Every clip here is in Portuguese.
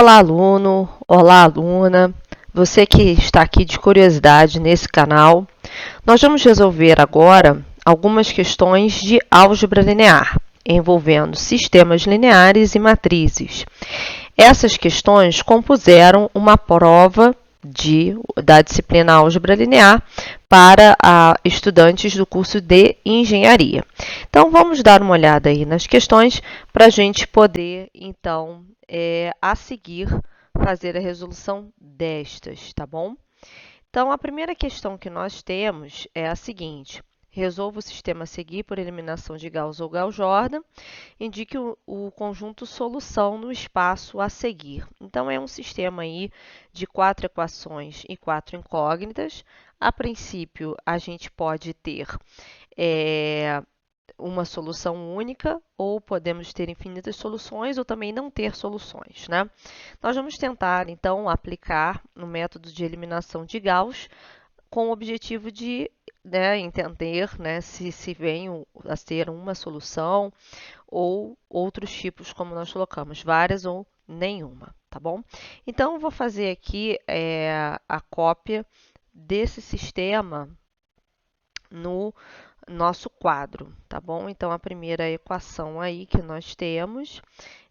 Olá, aluno! Olá, aluna! Você que está aqui de curiosidade nesse canal, nós vamos resolver agora algumas questões de álgebra linear, envolvendo sistemas lineares e matrizes. Essas questões compuseram uma prova da disciplina álgebra linear para estudantes do curso de engenharia. Então, vamos dar uma olhada aí nas questões para a gente poder, então, a seguir, fazer a resolução destas, tá bom? Então, a primeira questão que nós temos é a seguinte: resolva o sistema a seguir por eliminação de Gauss ou Gauss-Jordan. Indique o conjunto solução no espaço a seguir. Então, é um sistema aí de 4 equações e 4 incógnitas. A princípio, a gente pode ter uma solução única, ou podemos ter infinitas soluções, ou também não ter soluções, né? Nós vamos tentar, então, aplicar no método de eliminação de Gauss, com o objetivo de entender se vem a ser uma solução ou outros tipos, como nós colocamos, várias ou nenhuma, tá bom? Então, eu vou fazer aqui a cópia desse sistema no nosso quadro, tá bom? Então, a primeira equação aí que nós temos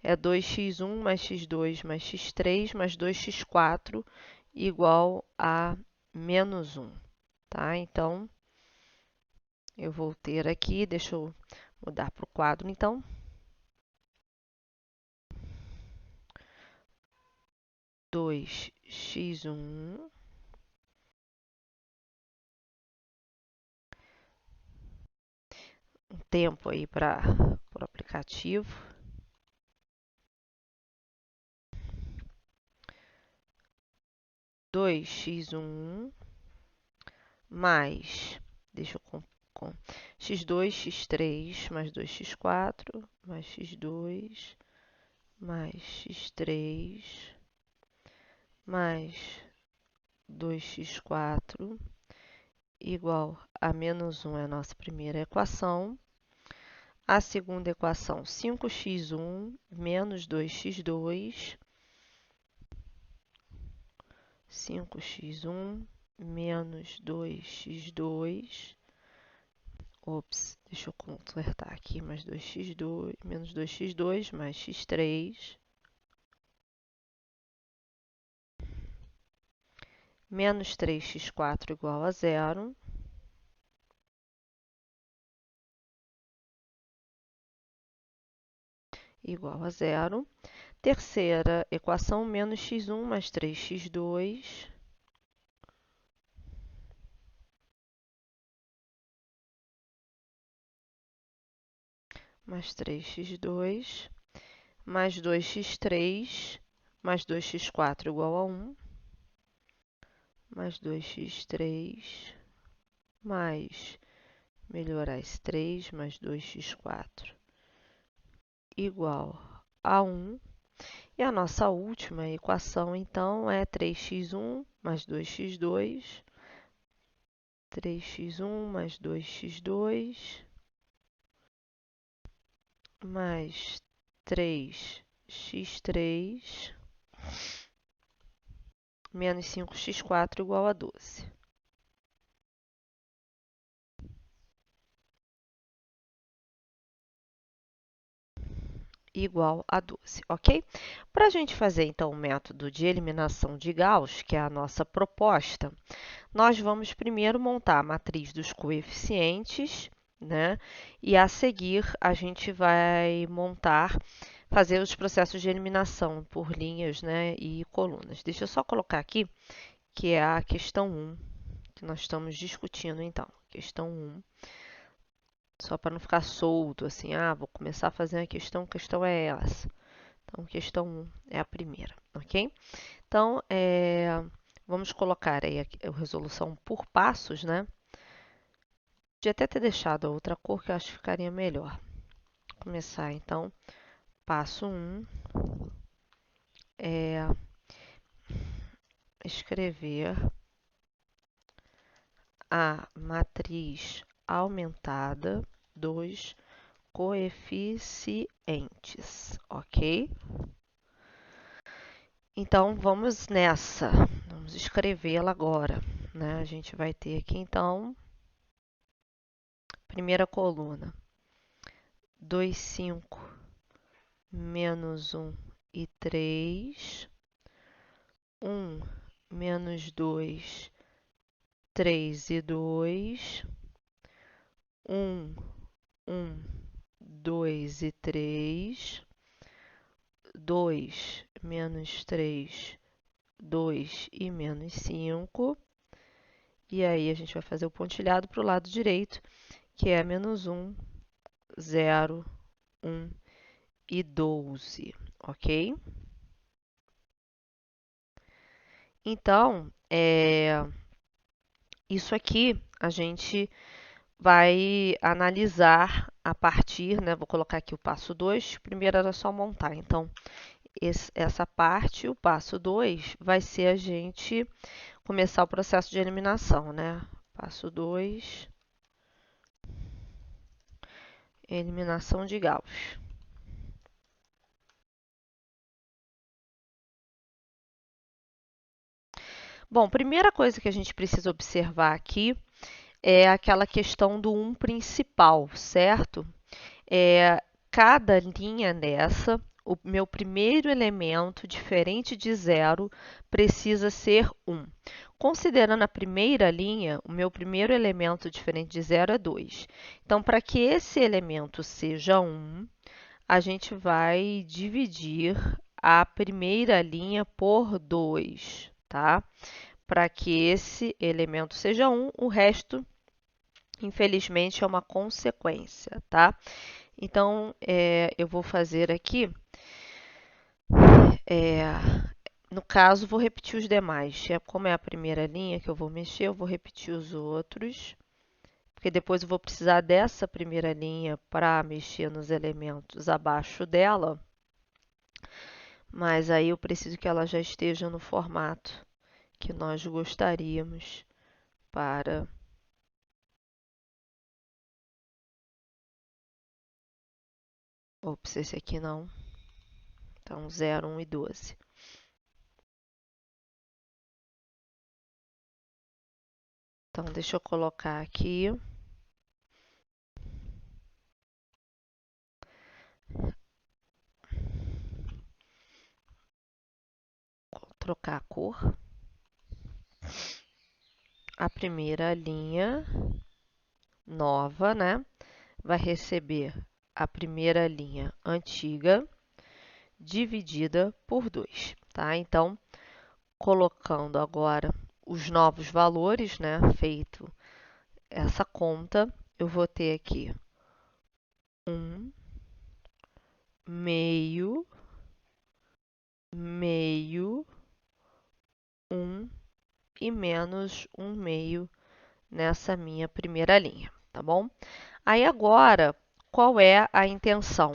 é 2x1 mais x2 mais x3 mais 2x4 igual a menos 1, tá? Então, eu vou ter aqui, deixa eu mudar para o quadro, então. 2x1 um tempo aí para o aplicativo. 2x1 mais, deixa eu x2, x3 mais 2x4 mais x2 mais x3 mais 2x4 igual a menos 1 é a nossa primeira equação. A segunda equação, 5x1 menos 2x2, 5x1 menos 2x2, deixa eu completar aqui, mais 2x2, menos 2x2 mais x3, menos 3x4 igual a 0. Igual a 0. Terceira equação, menos x1 mais 3x2 mais 3x2 mais 2x3 mais 2x4 igual a 1, mais 2x3 mais, melhorar esse 3, mais 2x4 igual a 1. E a nossa última equação, então, é 3x1 mais 2x2, 3x1 mais 2x2, mais 3x3, menos 5x4 igual a 12. Igual a 12, ok? Para a gente fazer, então, o método de eliminação de Gauss, que é a nossa proposta, nós vamos primeiro montar a matriz dos coeficientes, né? E a seguir, a gente vai fazer os processos de eliminação por linhas, né, e colunas. Deixa eu só colocar aqui, que é a questão 1, que nós estamos discutindo, então. Questão 1. Só para não ficar solto, assim, vou começar a fazer a questão é essa. Então, questão 1 é a primeira, ok? Então, vamos colocar aí a resolução por passos, né? Podia até ter deixado a outra cor, que eu acho que ficaria melhor. Vou começar, então, passo 1 é escrever a matriz aumentada dos coeficientes, ok? Então, vamos nessa. Vamos escrevê-la agora, né? A gente vai ter aqui, então, primeira coluna. 2, 5, menos 1 e 3. 1, menos 2, 3 e 2. 1, 1, 2 e 3. 2 menos 3, 2 e menos 5. E aí a gente vai fazer o pontilhado para o lado direito, que é menos 1, 0, 1 e 12, ok? Então, isso aqui a gente vai analisar a partir, né? Vou colocar aqui o passo 2. Primeiro era só montar. Então, essa parte, o passo 2, vai ser a gente começar o processo de eliminação, né? Passo 2, eliminação de Gauss. Bom, primeira coisa que a gente precisa observar aqui é aquela questão do 1 principal, certo? Cada linha dessa, o meu primeiro elemento, diferente de 0, precisa ser 1. Considerando a primeira linha, o meu primeiro elemento diferente de 0 é 2. Então, para que esse elemento seja 1, a gente vai dividir a primeira linha por 2, tá? Para que esse elemento seja 1, o resto, infelizmente, é uma consequência, tá? Então, eu vou fazer aqui, no caso, vou repetir os demais. Como é a primeira linha que eu vou mexer, eu vou repetir os outros, porque depois eu vou precisar dessa primeira linha para mexer nos elementos abaixo dela, mas aí eu preciso que ela já esteja no formato que nós gostaríamos para... Ops, esse aqui não. Então, 0, 1 e 12. Então, deixa eu colocar aqui. Vou trocar a cor. A primeira linha nova, né, vai receber a primeira linha antiga dividida por 2, tá? Então, colocando agora os novos valores, né, feito essa conta, eu vou ter aqui 1, meio, meio, 1 e menos 1 meio nessa minha primeira linha, tá bom? Aí agora, qual é a intenção?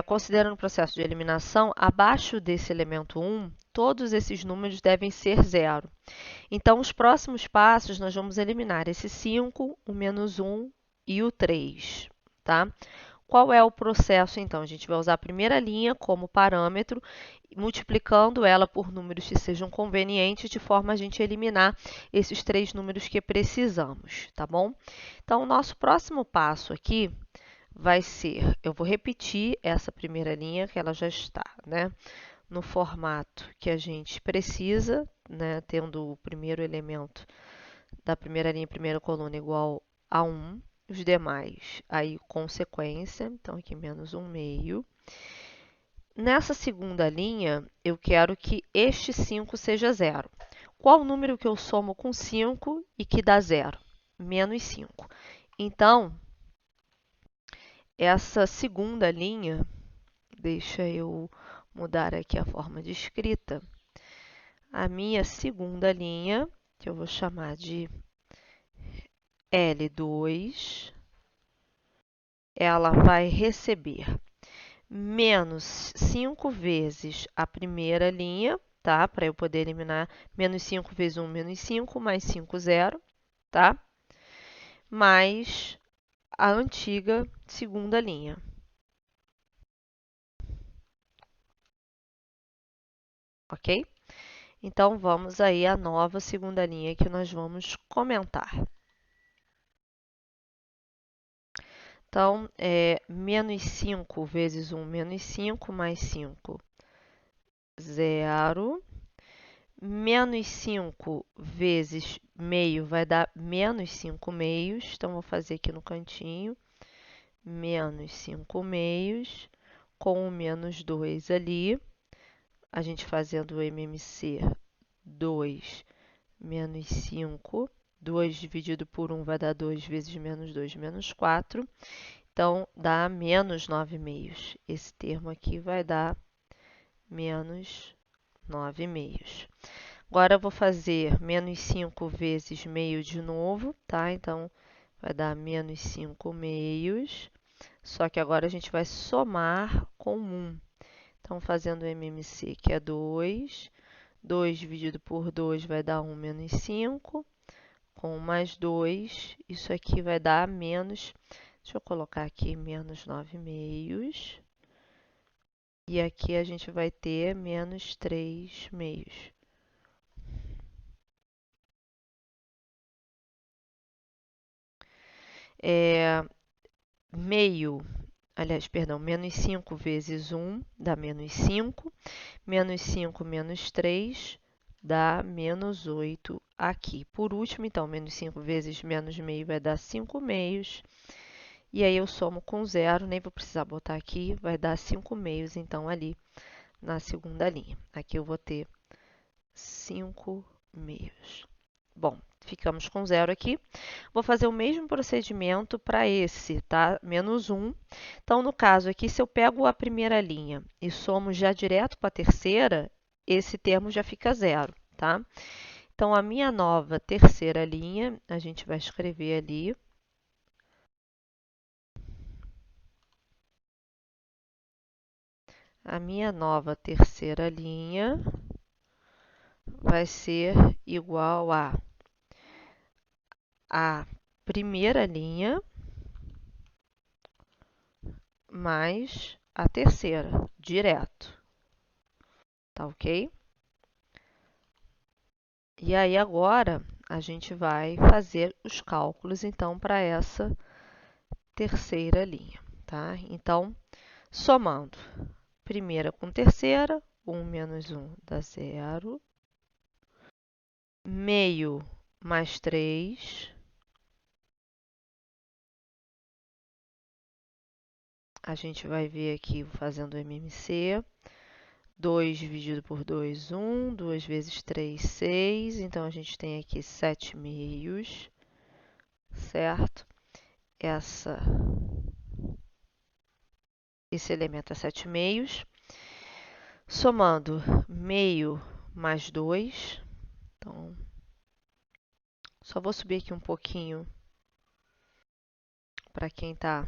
Considerando o processo de eliminação, abaixo desse elemento 1, todos esses números devem ser zero. Então, os próximos passos, nós vamos eliminar esse 5, o menos 1 e o 3, tá? Qual é o processo, então? A gente vai usar a primeira linha como parâmetro, multiplicando ela por números que sejam convenientes, de forma a gente eliminar esses 3 números que precisamos, tá bom? Então, o nosso próximo passo aqui vai ser, eu vou repetir essa primeira linha, que ela já está, né, no formato que a gente precisa, né, tendo o primeiro elemento da primeira linha, primeira coluna igual a 1, os demais aí consequência, então aqui menos 1 meio. Nessa segunda linha, eu quero que este 5 seja zero. Qual o número que eu somo com 5 e que dá zero? Menos 5. Então, essa segunda linha, deixa eu mudar aqui a forma de escrita. A minha segunda linha, que eu vou chamar de L2, ela vai receber menos 5 vezes a primeira linha, tá? Para eu poder eliminar menos 5 vezes 1, menos 5, mais 5, 0, tá? Mais a antiga segunda linha. ok? Então, vamos aí à nova segunda linha que nós vamos comentar. Então, menos 5 vezes 1, menos 5, mais 5, 0. Menos 5 vezes meio vai dar menos 5 meios. Então, vou fazer aqui no cantinho. Menos 5 meios, com o menos 2 ali. A gente fazendo o MMC, 2 menos 5. 2 dividido por 1 vai dar 2 vezes menos 2, menos 4. Então, dá menos 9 meios. Esse termo aqui vai dar menos 9 meios. Agora, eu vou fazer menos 5 vezes meio de novo, tá? Então, vai dar menos 5 meios. Só que agora a gente vai somar com 1. Então, fazendo o MMC, que é 2. 2 dividido por 2 vai dar 1 menos 5. Com mais 2, isso aqui vai dar menos... Deixa eu colocar aqui menos 9 meios. E aqui a gente vai ter menos 3 meios. Aliás, perdão, menos 5 vezes 1 dá menos 5. Menos 5 menos 3 dá menos 8 aqui. Por último, então, menos 5 vezes menos meio vai dar 5 meios. E aí eu somo com 0, nem vou precisar botar aqui, vai dar 5 meios, então, ali na segunda linha. Aqui eu vou ter 5 meios. Bom, ficamos com 0 aqui. Vou fazer o mesmo procedimento para esse, tá? Menos 1. Então, no caso aqui, se eu pego a primeira linha e somo já direto com a terceira, esse termo já fica 0, tá? Então, a minha nova terceira linha, a gente vai escrever ali. A minha nova terceira linha vai ser igual a primeira linha mais a terceira, direto. Tá ok? E aí agora a gente vai fazer os cálculos então para essa terceira linha, tá? Então, somando primeira com terceira, 1 menos 1 dá 0. Meio mais 3. A gente vai ver aqui fazendo o MMC. 2 dividido por 2, 1. 2 vezes 3, 6. Então, a gente tem aqui 7 meios, certo? Esse elemento é 7 meios. Somando meio mais 2. Então, só vou subir aqui um pouquinho para quem está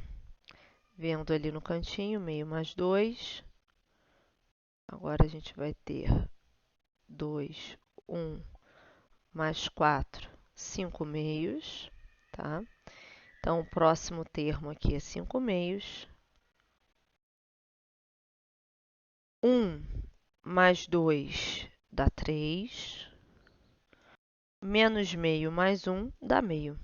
vendo ali no cantinho. Meio mais 2. Agora, a gente vai ter 2, 1 mais 4, 5 meios, tá? Então, o próximo termo aqui é 5 meios. 1 mais 2 dá 3. Menos meio mais 1 dá meio.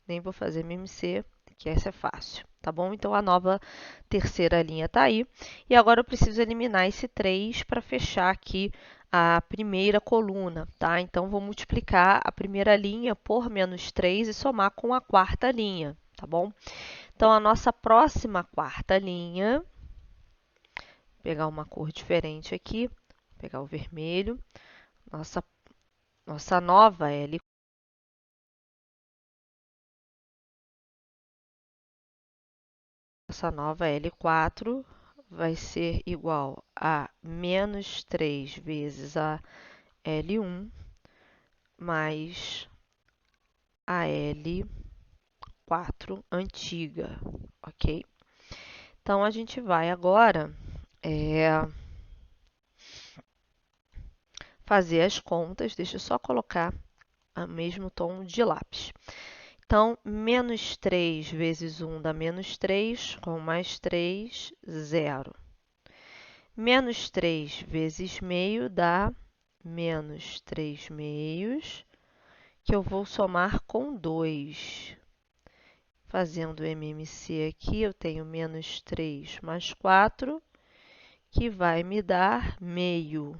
Nem vou fazer MMC, que essa é fácil, tá bom? Então, a nova terceira linha está aí. E agora eu preciso eliminar esse 3 para fechar aqui a primeira coluna, tá? Então, vou multiplicar a primeira linha por menos 3 e somar com a quarta linha, tá bom? Então, a nossa próxima quarta linha, vou pegar uma cor diferente aqui, vou pegar o vermelho, nossa nova L. Essa nova L4 vai ser igual a menos 3 vezes a L1 mais a L4 antiga, ok? Então, a gente vai agora fazer as contas. Deixa eu só colocar o mesmo tom de lápis. Então, menos 3 vezes 1 dá menos 3, com mais 3, 0. Menos 3 vezes meio dá menos 3 meios, que eu vou somar com 2. Fazendo MMC aqui, eu tenho menos 3 mais 4, que vai me dar meio,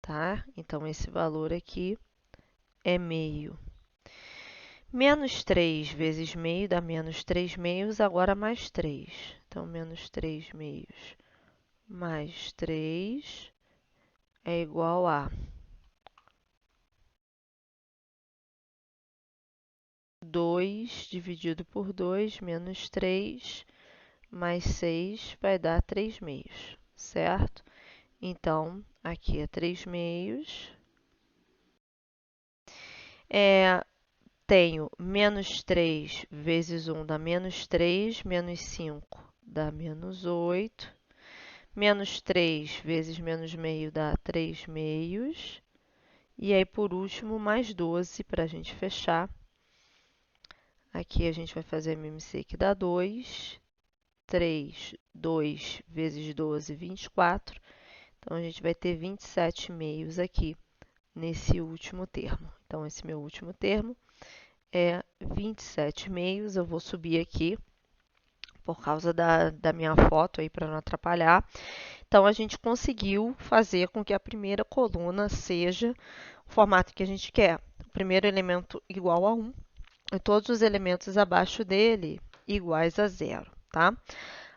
tá? Então, esse valor aqui é meio. Menos 3 vezes meio dá menos 3 meios, agora mais 3. Então, menos 3 meios mais 3 é igual a 2 dividido por 2, menos 3, mais 6 vai dar 3 meios, certo? Então, aqui é 3 meios. Tenho menos 3 vezes 1 dá menos 3, menos 5 dá menos 8. Menos 3 vezes menos meio dá 3 meios. E aí, por último, mais 12 para a gente fechar. Aqui a gente vai fazer MMC que dá 2. 3, 2 vezes 12, 24. Então, a gente vai ter 27 meios aqui nesse último termo. Então, esse meu último termo é 27 meios. Eu vou subir aqui por causa da minha foto aí para não atrapalhar. Então, a gente conseguiu fazer com que a primeira coluna seja o formato que a gente quer. O primeiro elemento igual a 1 e todos os elementos abaixo dele iguais a 0, tá?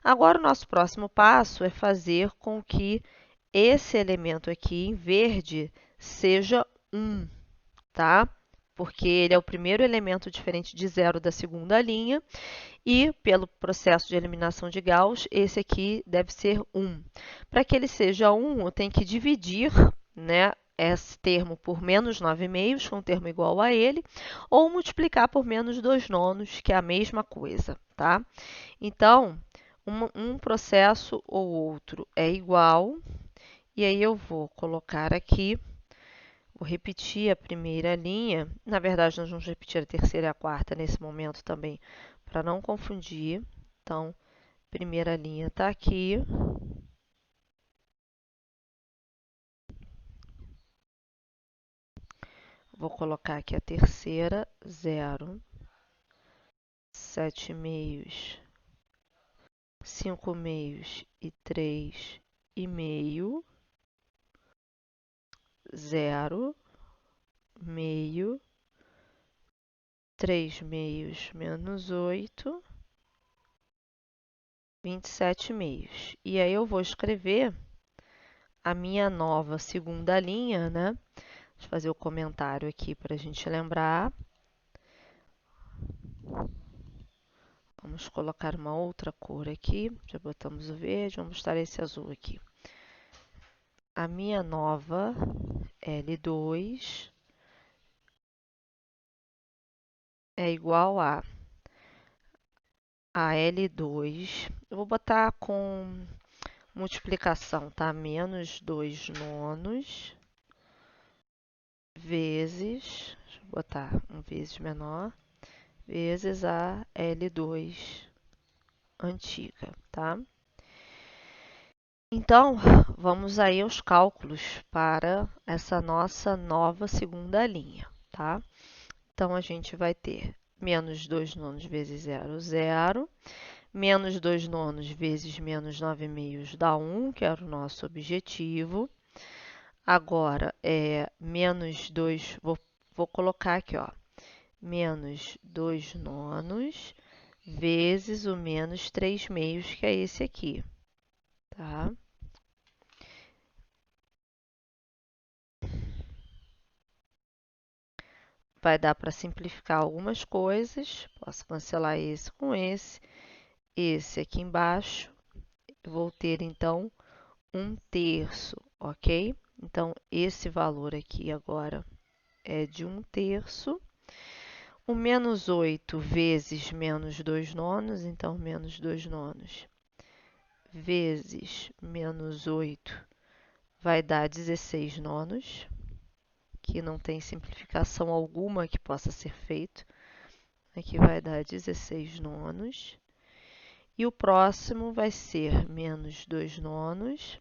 Agora, o nosso próximo passo é fazer com que esse elemento aqui em verde seja 1, tá? Porque ele é o primeiro elemento diferente de 0 da segunda linha e, pelo processo de eliminação de Gauss, esse aqui deve ser 1. Para que ele seja 1, eu tenho que dividir, né, esse termo por menos 9 meios, que é um termo igual a ele, ou multiplicar por menos 2 nonos, que é a mesma coisa, tá? Então, um processo ou outro é igual, e aí eu vou colocar aqui, vou repetir a primeira linha. Na verdade, nós vamos repetir a terceira e a quarta nesse momento também, para não confundir. Então, primeira linha está aqui. Vou colocar aqui a terceira, 0, 7 meios, 5 meios e 3 e meio, 0, meio, 3 meios menos 8, 27 meios. E aí eu vou escrever a minha nova segunda linha, né? Deixa eu fazer o comentário aqui para a gente lembrar. Vamos colocar uma outra cor aqui. Já botamos o verde, vamos botar esse azul aqui. A minha nova L2 é igual a L2. Eu vou botar com multiplicação, tá? Menos 2 nonos vezes, deixa eu botar um vezes menor, vezes a L2 antiga, tá? Então, vamos aí aos cálculos para essa nossa nova segunda linha, tá? Então, a gente vai ter menos 2 nonos vezes 0, 0. Menos 2 nonos vezes menos 9 meios dá 1, que era o nosso objetivo. Agora, menos 2, vou colocar aqui, ó, menos 2 nonos vezes o menos 3 meios, que é esse aqui, tá? Vai dar para simplificar algumas coisas. Posso cancelar esse com esse aqui embaixo. Vou ter, então, 1/3, ok? Então, esse valor aqui agora é de 1/3. O menos 8 vezes menos 2 nonos, então, menos 2 nonos vezes menos 8 vai dar 16 nonos, que não tem simplificação alguma que possa ser feito. Aqui vai dar 16 nonos. E o próximo vai ser menos 2 nonos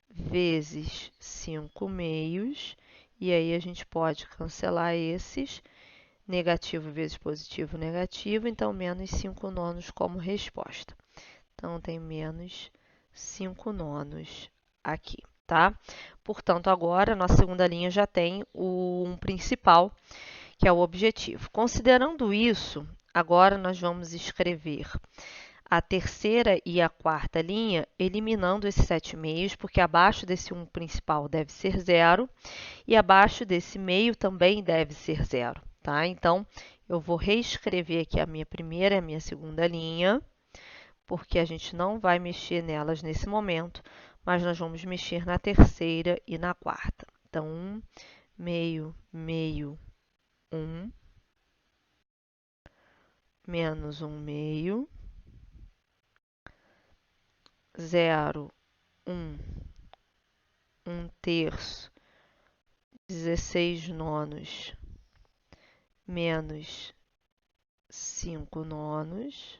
vezes 5 meios. E aí a gente pode cancelar esses. Negativo vezes positivo, negativo. Então, menos 5 nonos como resposta. Então, tem menos 5 nonos aqui, tá? Portanto, agora, a nossa segunda linha já tem um principal, que é o objetivo. Considerando isso, agora nós vamos escrever a terceira e a quarta linha, eliminando esses 7 meios, porque abaixo desse 1 principal deve ser zero, e abaixo desse meio também deve ser zero, tá? Então, eu vou reescrever aqui a minha primeira e a minha segunda linha, porque a gente não vai mexer nelas nesse momento, mas nós vamos mexer na terceira e na quarta. Então, 1, meio, meio, 1, menos 1 meio, 0, 1, 1 terço, 16 nonos, menos 5 nonos.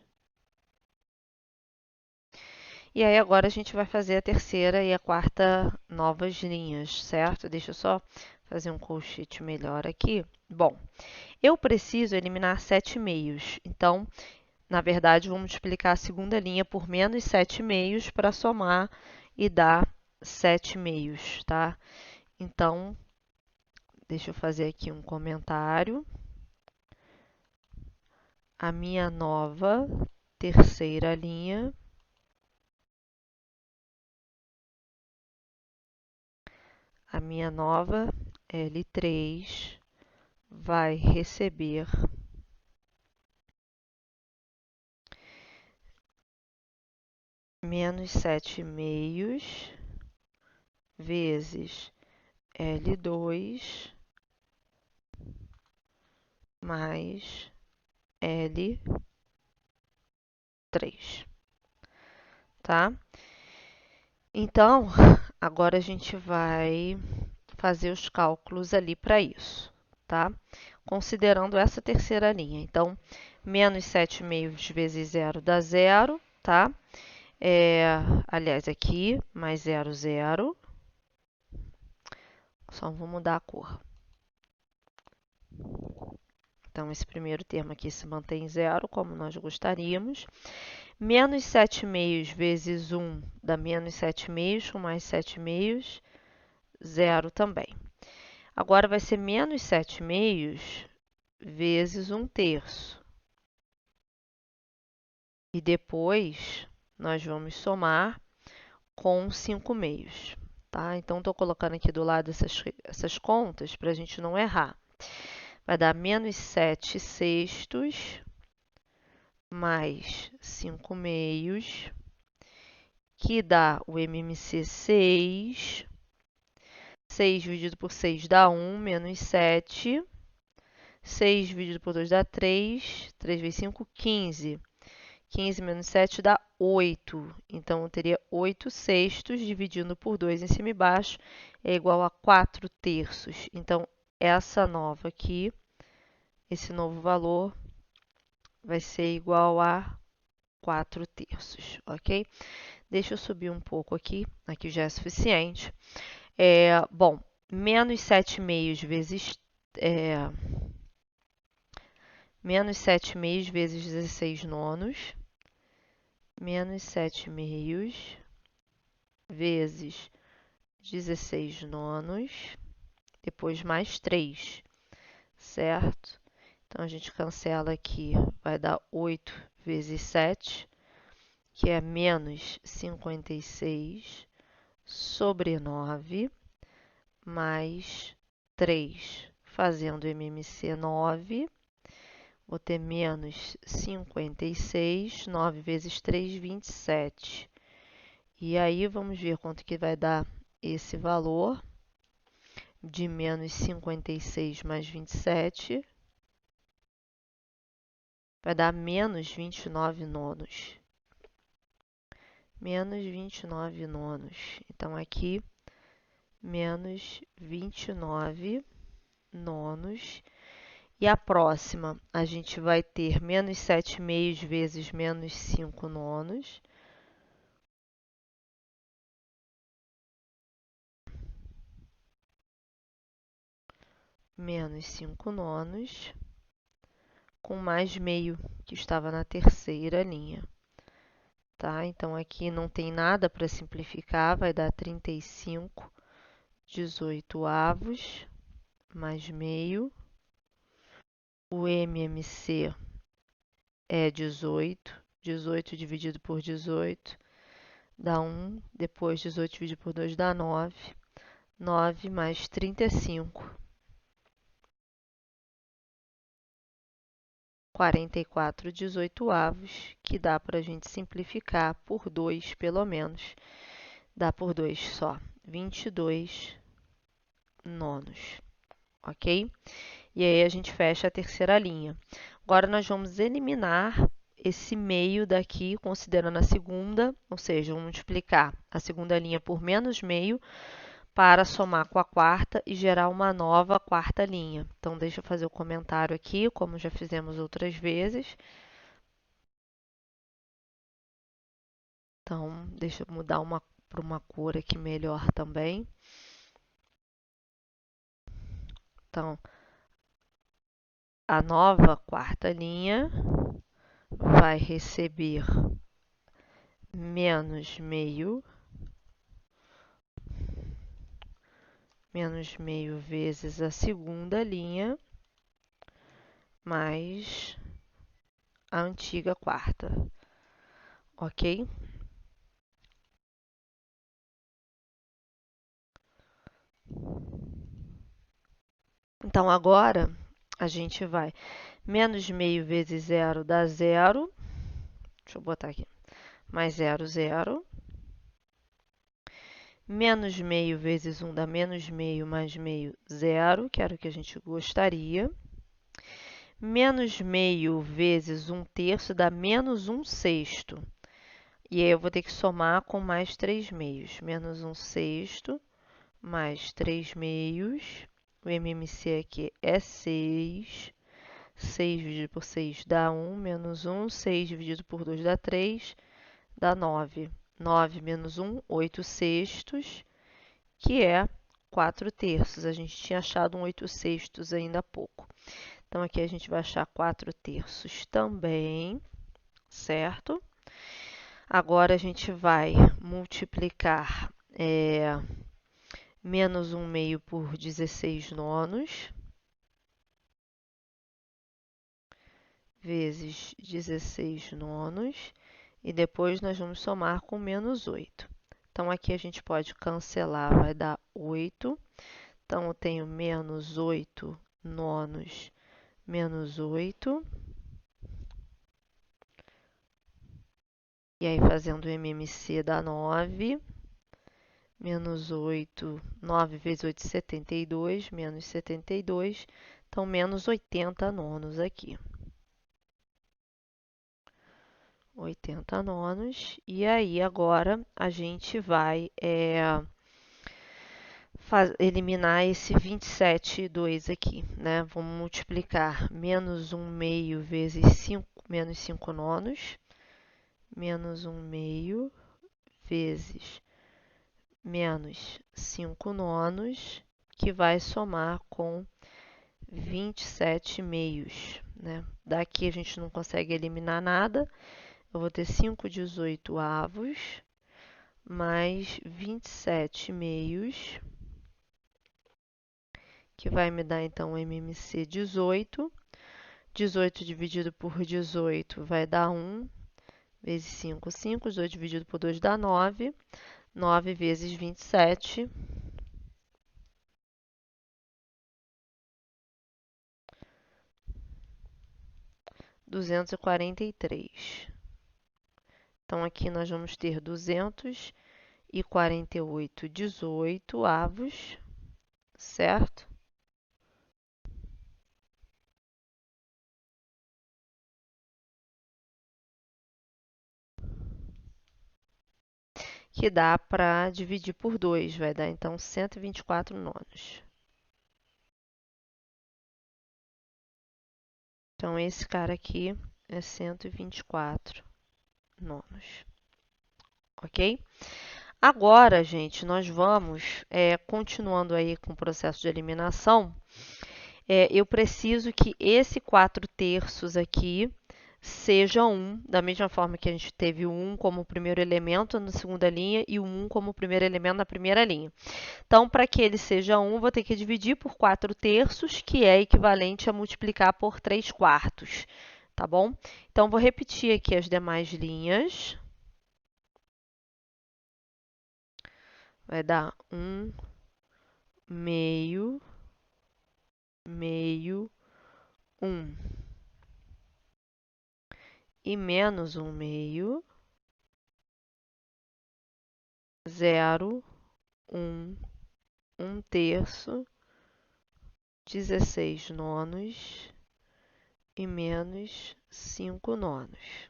E aí agora a gente vai fazer a terceira e a quarta novas linhas, certo? Deixa eu só fazer um colchete melhor aqui. Bom, eu preciso eliminar 7 meios, então, na verdade, vou multiplicar a segunda linha por menos 7 meios para somar e dar 7 meios, tá? Então, deixa eu fazer aqui um comentário. A minha nova terceira linha a minha nova L3 vai receber menos 7 meios vezes L2 mais L3, tá? Então, agora a gente vai fazer os cálculos ali para isso, tá? Considerando essa terceira linha. Então, menos 7 meios vezes zero dá zero, tá? Aliás, aqui, mais 0, 0. Só vou mudar a cor. Então, esse primeiro termo aqui se mantém zero, como nós gostaríamos. Menos 7 meios vezes 1 dá menos 7 meios, com mais 7 meios, zero também. Agora, vai ser menos 7 meios vezes 1 terço. E depois, nós vamos somar com 5 meios, tá? Então, estou colocando aqui do lado essas contas para a gente não errar. Vai dar menos 7 sextos mais 5 meios, que dá o MMC 6. 6 dividido por 6 dá 1, menos 7. 6 dividido por 2 dá 3. 3 vezes 5, 15. 15 menos 7 dá 8. Então, eu teria 8 sextos dividindo por 2 em cima e baixo é igual a 4 terços. Então, essa nova aqui, esse novo valor, vai ser igual a 4 terços, ok? Deixa eu subir um pouco aqui, aqui já é suficiente. Bom, menos 7 meios vezes... menos 7 meios vezes 16 nonos, menos 7 meios vezes 16 nonos, depois mais 3, certo? Então, a gente cancela aqui, vai dar 8 vezes 7, que é menos 56 sobre 9, mais 3, fazendo MMC 9, vou ter menos 56, 9 vezes 3, 27. E aí, vamos ver quanto que vai dar esse valor de menos 56 mais 27. Vai dar menos 29 nonos. Menos 29 nonos. Então, aqui, menos 29 nonos. E a próxima, a gente vai ter menos 7/2 vezes menos 5 nonos. Menos 5 nonos, com mais meio, que estava na terceira linha. Tá? Então, aqui não tem nada para simplificar, vai dar 35/18 mais meio. O MMC é 18. 18 dividido por 18 dá 1. Depois, 18 dividido por 2 dá 9. 9 mais 35. 44/18, que dá para a gente simplificar por 2, pelo menos. Dá por 2 só. 22 nonos. Ok? E aí a gente fecha a terceira linha. Agora nós vamos eliminar esse meio daqui, considerando a segunda, ou seja, vamos multiplicar a segunda linha por menos meio para somar com a quarta e gerar uma nova quarta linha. Então, deixa eu fazer o comentário aqui, como já fizemos outras vezes. Então, deixa eu mudar para uma cor aqui melhor também. Então, a nova quarta linha vai receber menos meio vezes a segunda linha mais a antiga quarta, ok? Então, agora a gente vai menos meio vezes zero dá zero. Deixa eu botar aqui. Mais zero, zero. Menos meio vezes 1 dá menos meio mais meio, zero, que era o que a gente gostaria. Menos meio vezes 1/3 dá menos 1/6. E aí eu vou ter que somar com mais 3 meios. Menos 1/6 mais 3 meios. O MMC aqui é 6. 6 dividido por 6 dá 1, menos 1. 6 dividido por 2 dá 3, dá 9. 9 menos 1, 8/6, que é 4/3. A gente tinha achado um 8/6 ainda há pouco. Então, aqui a gente vai achar 4/3 também, certo? Agora, a gente vai multiplicar menos 1 meio por 16 nonos, vezes 16 nonos, e depois nós vamos somar com menos 8. Então, aqui a gente pode cancelar, vai dar 8. Então, eu tenho menos 8 nonos, menos 8. E aí, fazendo o MMC dá 9. Menos 8, 9 vezes 8, 72, menos 72. Então, menos 80 nonos aqui. 80 nonos. E aí, agora, a gente vai eliminar esse 27/2 aqui, né? Vamos multiplicar menos 1 meio vezes 5, menos 5 nonos. Menos 1 meio vezes menos 5 nonos, que vai somar com 27 meios, né? Daqui a gente não consegue eliminar nada. Eu vou ter 5/18 mais 27 meios, que vai me dar então o MMC 18. 18 dividido por 18 vai dar 1, vezes 5, 5. 18 dividido por 2 dá 9. 9 vezes 27. 243. Então, aqui nós vamos ter 248/18, certo? Que dá para dividir por 2, vai dar então 124 nonos. Então, esse cara aqui é 124 nonos. Ok? Agora, gente, nós vamos, continuando aí com o processo de eliminação, eu preciso que esse 4/3 aqui seja 1, da mesma forma que a gente teve o 1 como primeiro elemento na segunda linha e o 1 como primeiro elemento na primeira linha. Então, para que ele seja 1, vou ter que dividir por 4/3, que é equivalente a multiplicar por 3/4, tá bom? Então, vou repetir aqui as demais linhas. Vai dar 1 meio, meio, 1. E menos 1 meio, 0, 1, 1/3, 16 nonos e menos 5 nonos.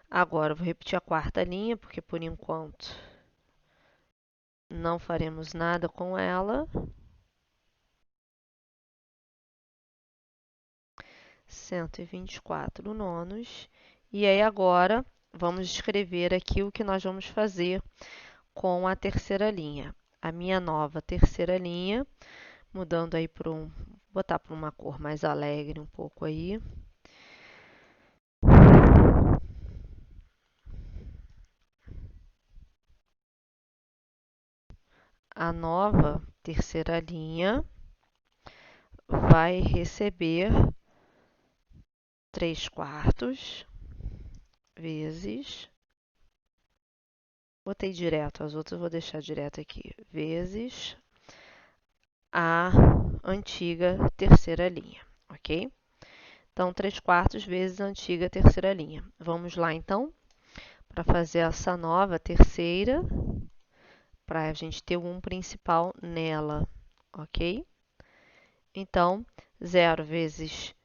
Agora, eu vou repetir a quarta linha, porque por enquanto não faremos nada com ela. 124 nonos. E aí, agora, vamos escrever aqui o que nós vamos fazer com a terceira linha. A minha nova terceira linha, mudando aí para botar para uma cor mais alegre um pouco aí. A nova terceira linha vai receber 3/4 vezes, botei direto, as outras eu vou deixar direto aqui, vezes a antiga terceira linha, ok? Então, 3/4 vezes a antiga terceira linha. Vamos lá, então, para fazer essa nova terceira, para a gente ter o 1 principal nela, ok? Então, 0 vezes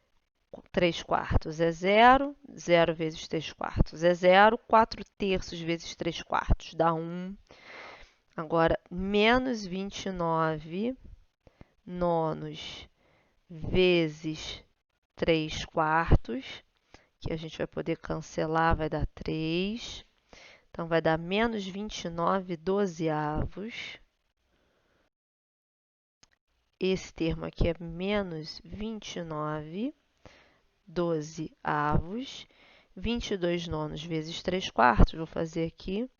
3/4 é 0, 0 vezes 3/4 é 0, 4/3 vezes 3/4 dá 1. Agora, menos 29 nonos vezes 3/4, que a gente vai poder cancelar, vai dar 3. Então, vai dar menos 29 dozeavos. Esse termo aqui é menos 29 dozeavos. 22 nonos vezes 3/4, vou fazer aqui.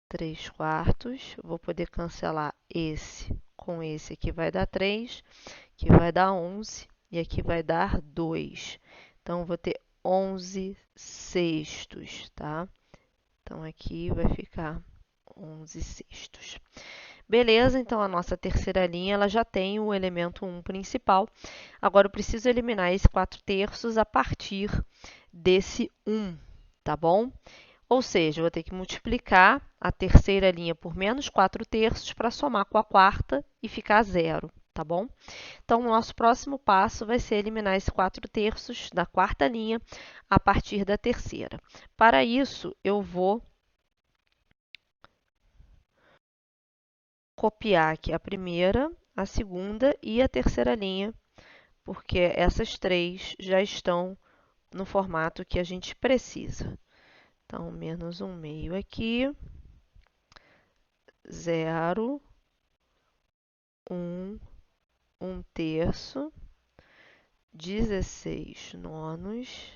Três quartos, vou poder cancelar esse com esse aqui, vai dar 3, que vai dar 11, e aqui vai dar 2. Então, vou ter 11 sextos, tá? Então, aqui vai ficar 11 sextos. Beleza, então a nossa terceira linha ela já tem o elemento 1 principal. Agora, eu preciso eliminar esse 4/3 a partir desse 1, tá bom? Ou seja, eu vou ter que multiplicar a terceira linha por menos 4/3 para somar com a quarta e ficar 0, tá bom? Então, o nosso próximo passo vai ser eliminar esse 4/3 da quarta linha a partir da terceira. Para isso, eu vou copiar aqui a primeira, a segunda e a terceira linha, porque essas três já estão no formato que a gente precisa. Então, menos 1 meio aqui, 0, 1, 1/3, 16 nonos,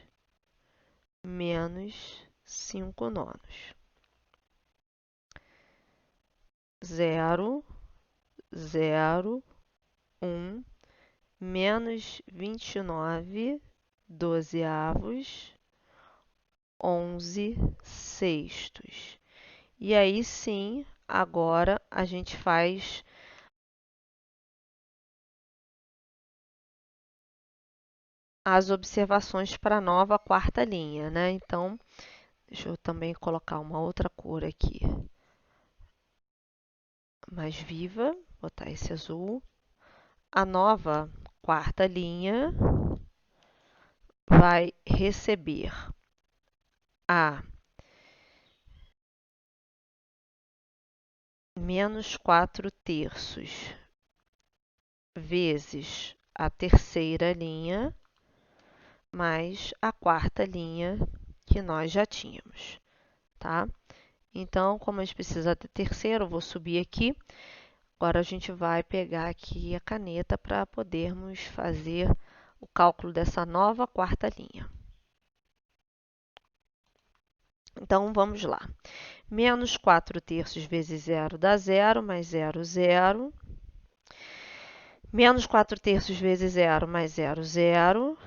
menos 5 nonos. 0, 0, 1, menos 29 dozeavos, 11 sextos. E aí sim, agora a gente faz as observações para a nova quarta linha, né? Então, deixa eu também colocar uma outra cor aqui, mais viva, botar esse azul. A nova quarta linha vai receber a menos 4 terços vezes a terceira linha mais a quarta linha que nós já tínhamos, tá? Então, como a gente precisa da terceira, eu vou subir aqui. Agora a gente vai pegar aqui a caneta para podermos fazer o cálculo dessa nova quarta linha. Então, vamos lá. Menos 4 terços vezes 0 dá 0, mais 0, 0. Menos 4 terços vezes 0 mais 0, 0.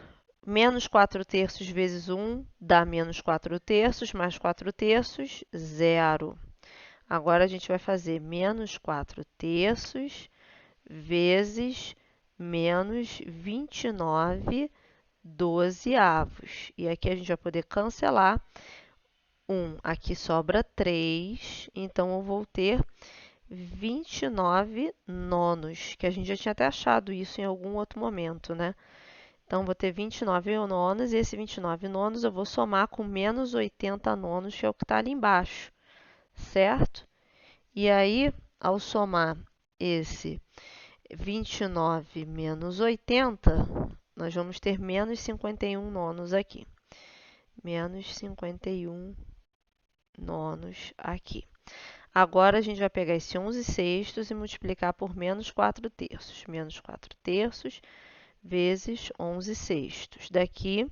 Menos 4 terços vezes 1 dá menos 4 terços, mais 4 terços, 0. Agora a gente vai fazer menos 4 terços vezes menos 29 dozeavos. E aqui a gente vai poder cancelar 1. Aqui sobra 3, então eu vou ter 29 nonos, que a gente já tinha até achado isso em algum outro momento, né? Então, vou ter 29 nonos, e esse 29 nonos eu vou somar com menos 80 nonos, que é o que está ali embaixo, certo? E aí, ao somar esse 29 menos 80, nós vamos ter menos 51 nonos aqui. Menos 51 nonos aqui. Agora, a gente vai pegar esse 11 sextos e multiplicar por menos 4 terços. Menos 4 terços vezes 11 sextos. Daqui,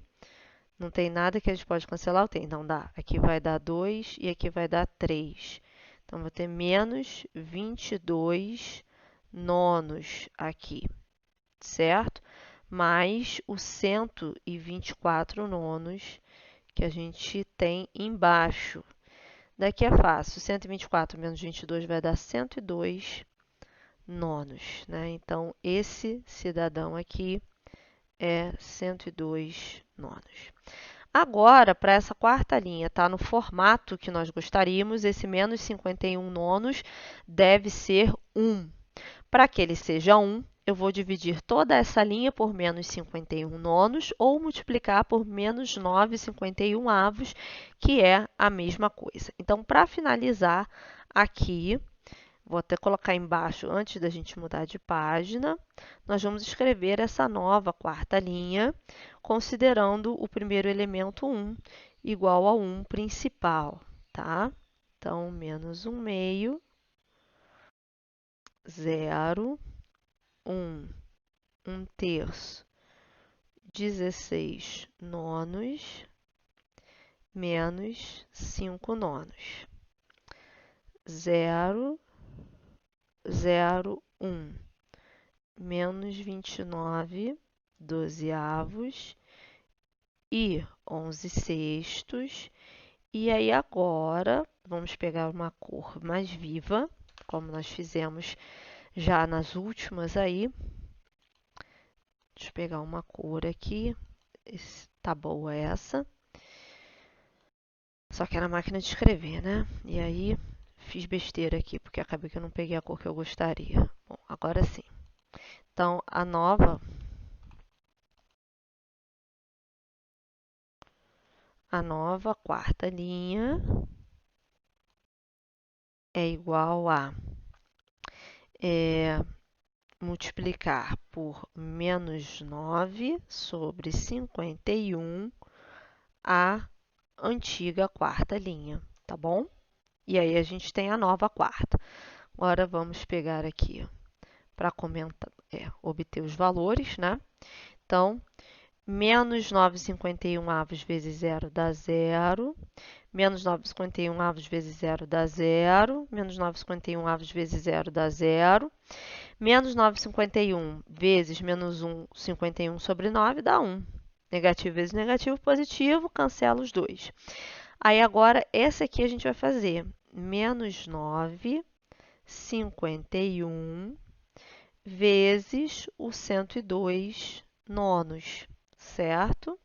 não tem nada que a gente pode cancelar, ou tem? Não dá. Aqui vai dar 2 e aqui vai dar 3. Então, vou ter menos 22 nonos aqui, certo? Mais os 124 nonos que a gente tem embaixo. Daqui é fácil. 124 menos 22 vai dar 102 nonos, né? Então, esse cidadão aqui é 102 nonos. Agora, para essa quarta linha estar no formato que nós gostaríamos, esse menos 51 nonos deve ser 1. Para que ele seja 1, eu vou dividir toda essa linha por menos 51 nonos ou multiplicar por menos 9,51 avos, que é a mesma coisa. Então, para finalizar aqui, vou até colocar embaixo antes da gente mudar de página. Nós vamos escrever essa nova quarta linha, considerando o primeiro elemento 1 igual a 1 principal, tá? Então, menos 1 meio, 0, 1, 1 terço, 16 nonos, menos 5 nonos. 0, 0, 1, menos 29 dozeavos e 11 sextos. E aí agora, vamos pegar uma cor mais viva, como nós fizemos já nas últimas aí. Deixa eu pegar uma cor aqui. Tá boa essa. Só que é na máquina de escrever, né? E aí, fiz besteira aqui, porque acabei que eu não peguei a cor que eu gostaria. Bom, agora sim. Então, a nova quarta linha é igual a multiplicar por menos 9 sobre 51 a antiga quarta linha, tá bom? E aí a gente tem a nova quarta. Agora vamos pegar aqui para obter os valores, né? Então, menos 9,51 avos vezes 0 dá 0. Menos 9,51 avos vezes 0 dá 0. Menos 9,51 avos vezes 0 dá 0. Menos 9,51 vezes menos 1,51 sobre 9 dá 1. Negativo vezes negativo, positivo, cancela os dois. Aí agora, essa aqui a gente vai fazer menos 9,51 vezes o 102 nonos, certo?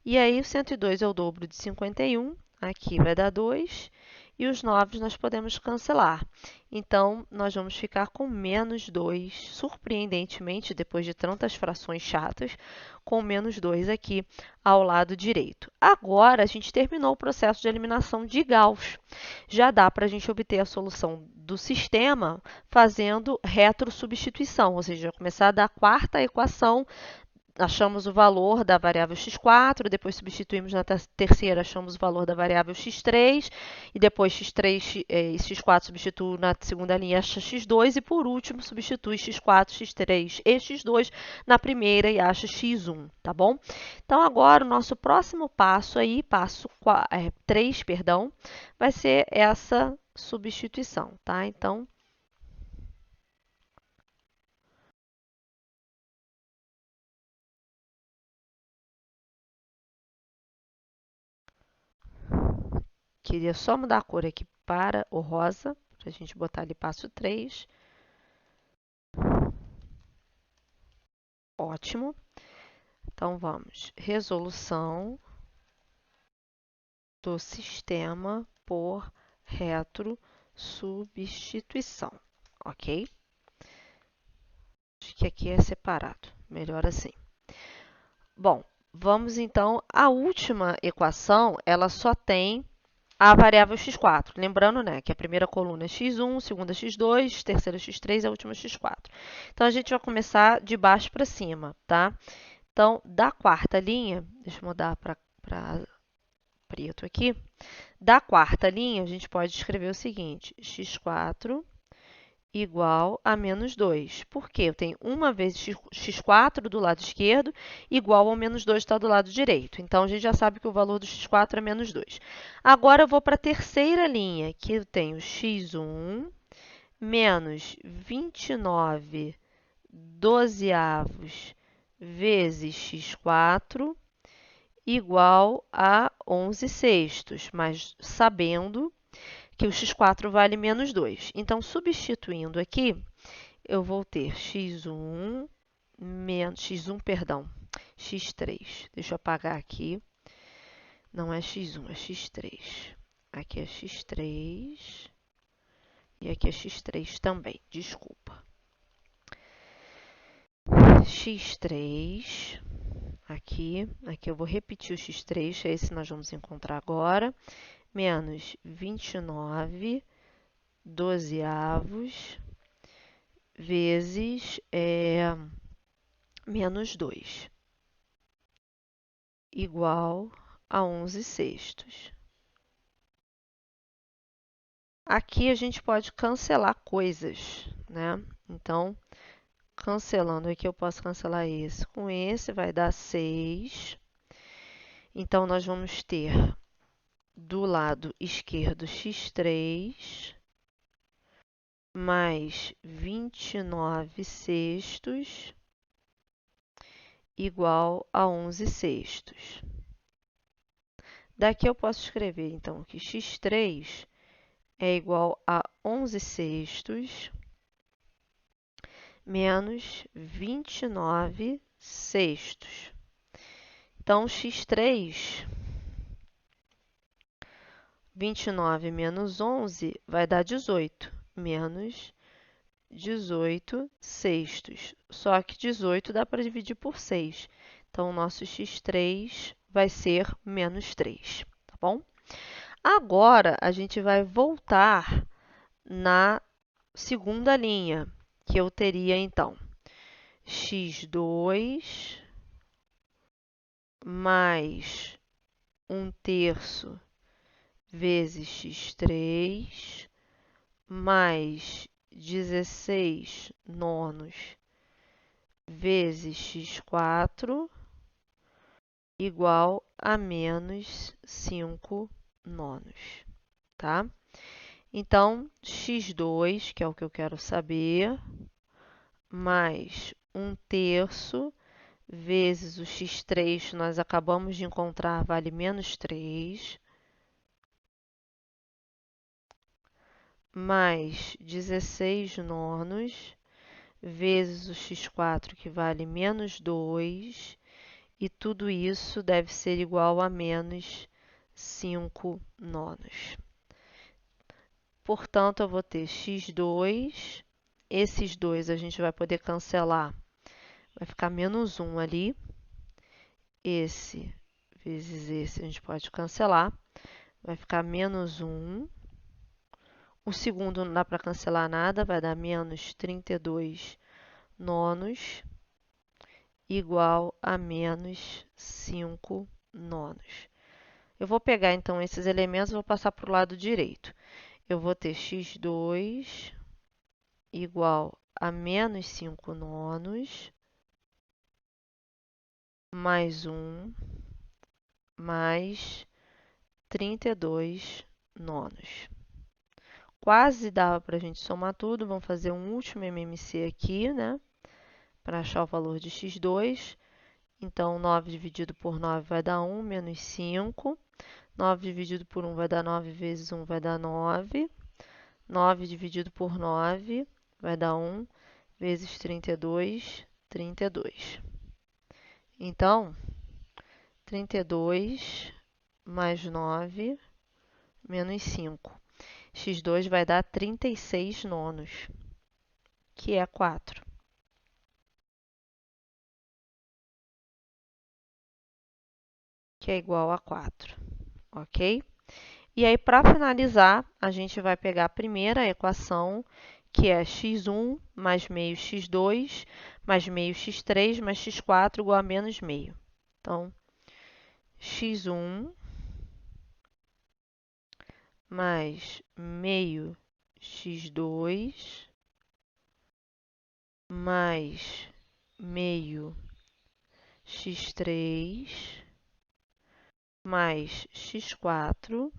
E aí, o 102 é o dobro de 51, aqui vai dar 2, e os 9 nós podemos cancelar. Então, nós vamos ficar com menos 2, surpreendentemente, depois de tantas frações chatas, com menos 2 aqui ao lado direito. Agora, a gente terminou o processo de eliminação de Gauss. Já dá para a gente obter a solução do sistema fazendo retrosubstituição, ou seja, começar da quarta equação, achamos o valor da variável x4, depois substituímos na terceira, achamos o valor da variável x3, e depois x3 e x4 substituo na segunda linha, acha x2, e por último substitui x4, x3 e x2 na primeira e acha x1, tá bom? Então, agora o nosso próximo passo aí, passo 3, perdão, vai ser essa substituição, tá? Então, queria só mudar a cor aqui para o rosa, para a gente botar ali passo 3. Ótimo. Então, vamos. Resolução do sistema por retrosubstituição. Ok? Acho que aqui é separado. Melhor assim. Bom, vamos então. A última equação, ela só tem a variável x4. Lembrando, né, que a primeira coluna é x1, segunda x2, terceira x3 e a última x4. Então, a gente vai começar de baixo para cima, tá? Então, da quarta linha, deixa eu mudar para preto aqui. Da quarta linha, a gente pode escrever o seguinte: x4 igual a menos 2. Por quê? Eu tenho uma vezes x4 do lado esquerdo igual ao menos 2 está do lado direito. Então, a gente já sabe que o valor do x4 é menos 2. Agora, eu vou para a terceira linha, que eu tenho x1 menos 29 dozeavos vezes x4 igual a 11 sextos, mas sabendo que o x4 vale menos 2. Então, substituindo aqui, eu vou ter x1 menos x1, perdão, x3. Deixa eu apagar aqui. Não é x1, é x3. Aqui é x3 e aqui é x3 também, desculpa. x3, aqui eu vou repetir o x3, é esse que nós vamos encontrar agora, menos 29 dozeavos vezes menos 2, igual a 11 sextos. Aqui a gente pode cancelar coisas, né? Então, cancelando aqui, eu posso cancelar esse com esse, vai dar 6. Então, nós vamos ter do lado esquerdo x3 mais 29 sextos igual a 11 sextos. Daqui eu posso escrever, então, que x3 é igual a 11 sextos menos 29 sextos. Então, x3, 29 menos 11 vai dar 18, menos 18 sextos. Só que 18 dá para dividir por 6. Então, o nosso x3 vai ser menos 3, tá bom? Agora, a gente vai voltar na segunda linha, que eu teria, então, x2 mais 1/3 vezes x3 mais 16 nonos vezes x4 igual a menos 5 nonos, tá? Então, x2, que é o que eu quero saber, mais 1/3 vezes o x3, nós acabamos de encontrar, vale menos 3, mais 16 nonos vezes o x4, que vale menos 2, e tudo isso deve ser igual a menos 5 nonos. portanto, eu vou ter x2, esses dois a gente vai poder cancelar, vai ficar menos 1 ali, esse vezes esse a gente pode cancelar, vai ficar menos 1, o segundo não dá para cancelar nada, vai dar menos 32 nonos, igual a menos 5 nonos. Eu vou pegar, então, esses elementos e vou passar para o lado direito. Eu vou ter x2 igual a menos 5 nonos, mais 1, mais 32 nonos. Quase dava para a gente somar tudo. Vamos fazer um último MMC aqui, né? Para achar o valor de x2. Então, 9 dividido por 9 vai dar 1, menos 5. 9 dividido por 1 vai dar 9 vezes 1 vai dar 9. 9 dividido por 9 vai dar 1 vezes 32, 32. Então, 32 mais 9 menos 5. x2 vai dar 36 nonos, que é 4. Que é igual a 4, ok? E aí, para finalizar, a gente vai pegar a primeira equação, que é x1 mais meio x2 mais meio x3 mais x4 igual a menos meio. Então, x1 mais meio x2 mais meio x3 mais x4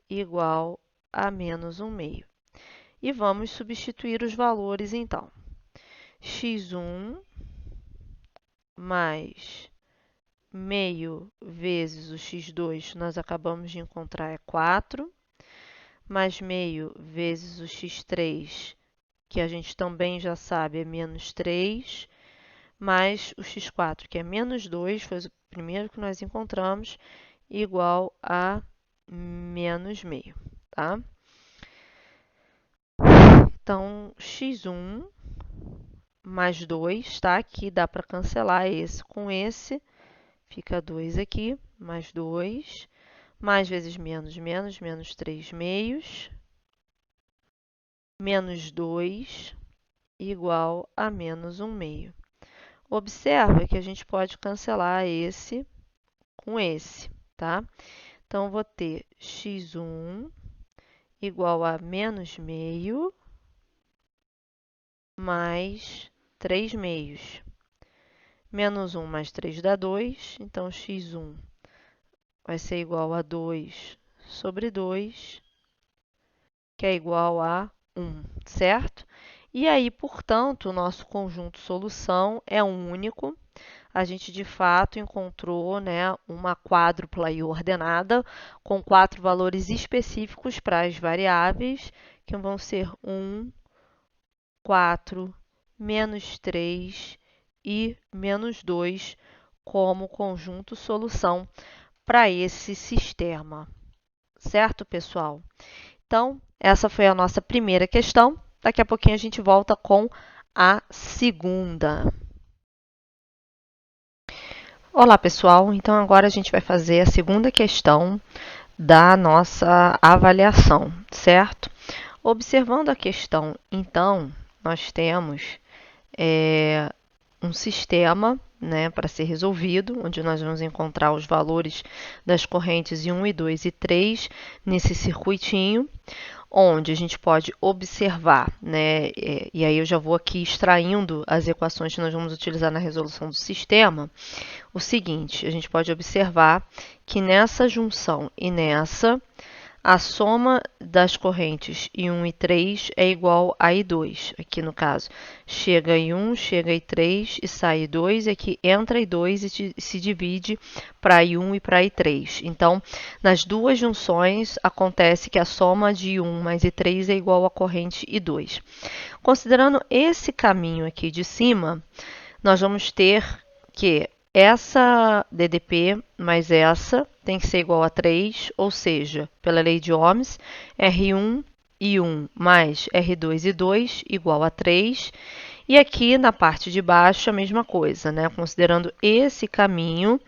igual a menos 1 meio. E vamos substituir os valores, então. x1 mais meio vezes o x2, nós acabamos de encontrar, é 4, mais meio vezes o x3, que a gente também já sabe, é menos 3, mais o x4, que é menos 2, foi o primeiro que nós encontramos, igual a menos meio, tá? Então, x1 mais 2, tá? Aqui dá para cancelar esse com esse, fica 2 aqui, mais 2, mais vezes menos, menos 3 meios, menos 2, igual a menos 1 meio. Observa que a gente pode cancelar esse com esse, tá? Então, eu vou ter x1 igual a menos meio mais 3 meios. Menos 1 mais 3 dá 2, então x1 vai ser igual a 2 sobre 2, que é igual a 1, certo? E aí, portanto, o nosso conjunto solução é único. A gente, de fato, encontrou, né, uma quádrupla aí ordenada com 4 valores específicos para as variáveis, que vão ser 1, 4, menos 3 e menos 2 como conjunto solução para esse sistema. Certo, pessoal? Então, essa foi a nossa primeira questão. Daqui a pouquinho a gente volta com a segunda. Olá, pessoal. Então, agora a gente vai fazer a segunda questão da nossa avaliação, certo? Observando a questão, então, nós temos um sistema, né, para ser resolvido, onde nós vamos encontrar os valores das correntes em 1, e 2 e 3 nesse circuitinho, onde a gente pode observar, né, e aí eu já vou aqui extraindo as equações que nós vamos utilizar na resolução do sistema, o seguinte, a gente pode observar que nessa junção e nessa, a soma das correntes I1 e 3 é igual a I2. Aqui no caso, chega I1, chega I3 e sai I2. E aqui entra I2 e se divide para I1 e para I3. Então, nas duas junções, acontece que a soma de I1 mais I3 é igual à corrente I2. Considerando esse caminho aqui de cima, nós vamos ter que essa DDP mais essa tem que ser igual a 3, ou seja, pela lei de Ohms, R1 e 1 mais R2 e 2 igual a 3. E aqui na parte de baixo a mesma coisa, né? Considerando esse caminho,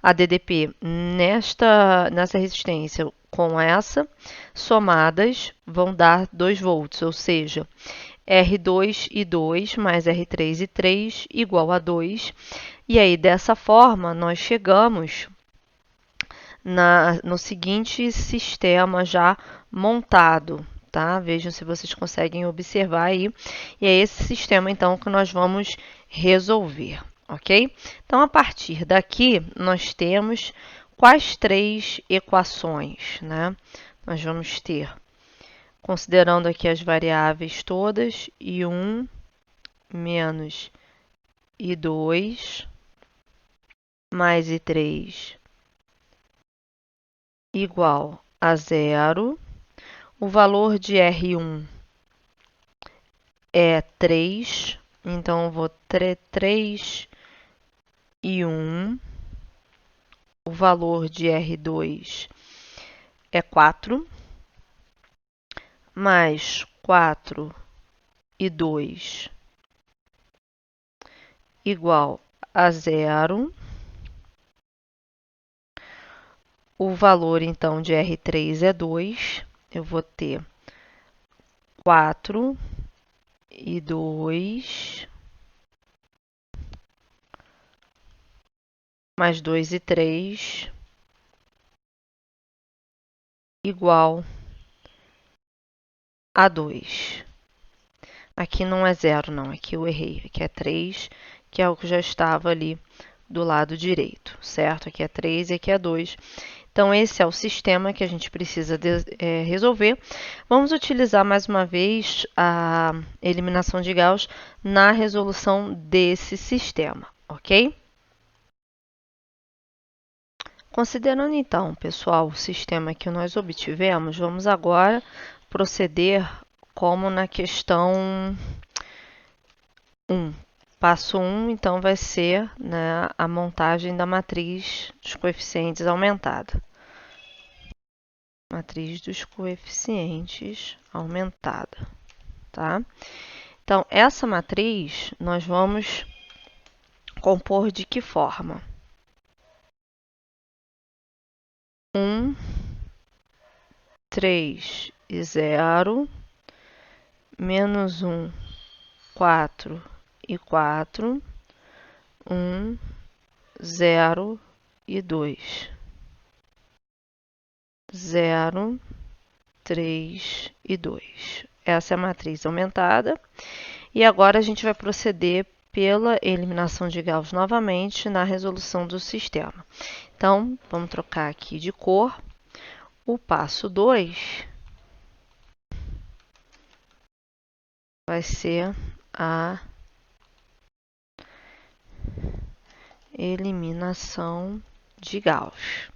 a DDP nessa resistência com essa, somadas vão dar 2 volts, ou seja, R2 e 2 mais R3 e 3 igual a 2. E aí, dessa forma, nós chegamos no seguinte sistema já montado, tá? Vejam se vocês conseguem observar aí. E é esse sistema, então, que nós vamos resolver, ok? Então, a partir daqui, nós temos quais 3 equações, né? Nós vamos ter, considerando aqui as variáveis todas, I1 menos I2 mais I3 igual a 0. O valor de R1 é 3, então eu vou ter 3 e 1. O valor de R2 é 4, mais 4 e 2 igual a 0. O valor, então, de R3 é 2. Eu vou ter 4 e 2 mais 2 e 3 igual a 2. Aqui não é 0, não. Aqui eu errei. Aqui é 3, que é o que já estava ali do lado direito, certo? Aqui é 3 e aqui é 2. Então, esse é o sistema que a gente precisa resolver. Vamos utilizar mais uma vez a eliminação de Gauss na resolução desse sistema, ok? Considerando então, pessoal, o sistema que nós obtivemos, vamos agora proceder como na questão 1. Passo 1, então, vai ser, né, a montagem da matriz dos coeficientes aumentada. Matriz dos coeficientes aumentada, tá? Então, essa matriz nós vamos compor de que forma? 1, 3 e 0, menos 1, 4 e 4, 1, 0 e 2. 0, 3 e 2. Essa é a matriz aumentada. E agora a gente vai proceder pela eliminação de Gauss novamente na resolução do sistema. Então, vamos trocar aqui de cor. O passo 2 vai ser a eliminação de Gauss.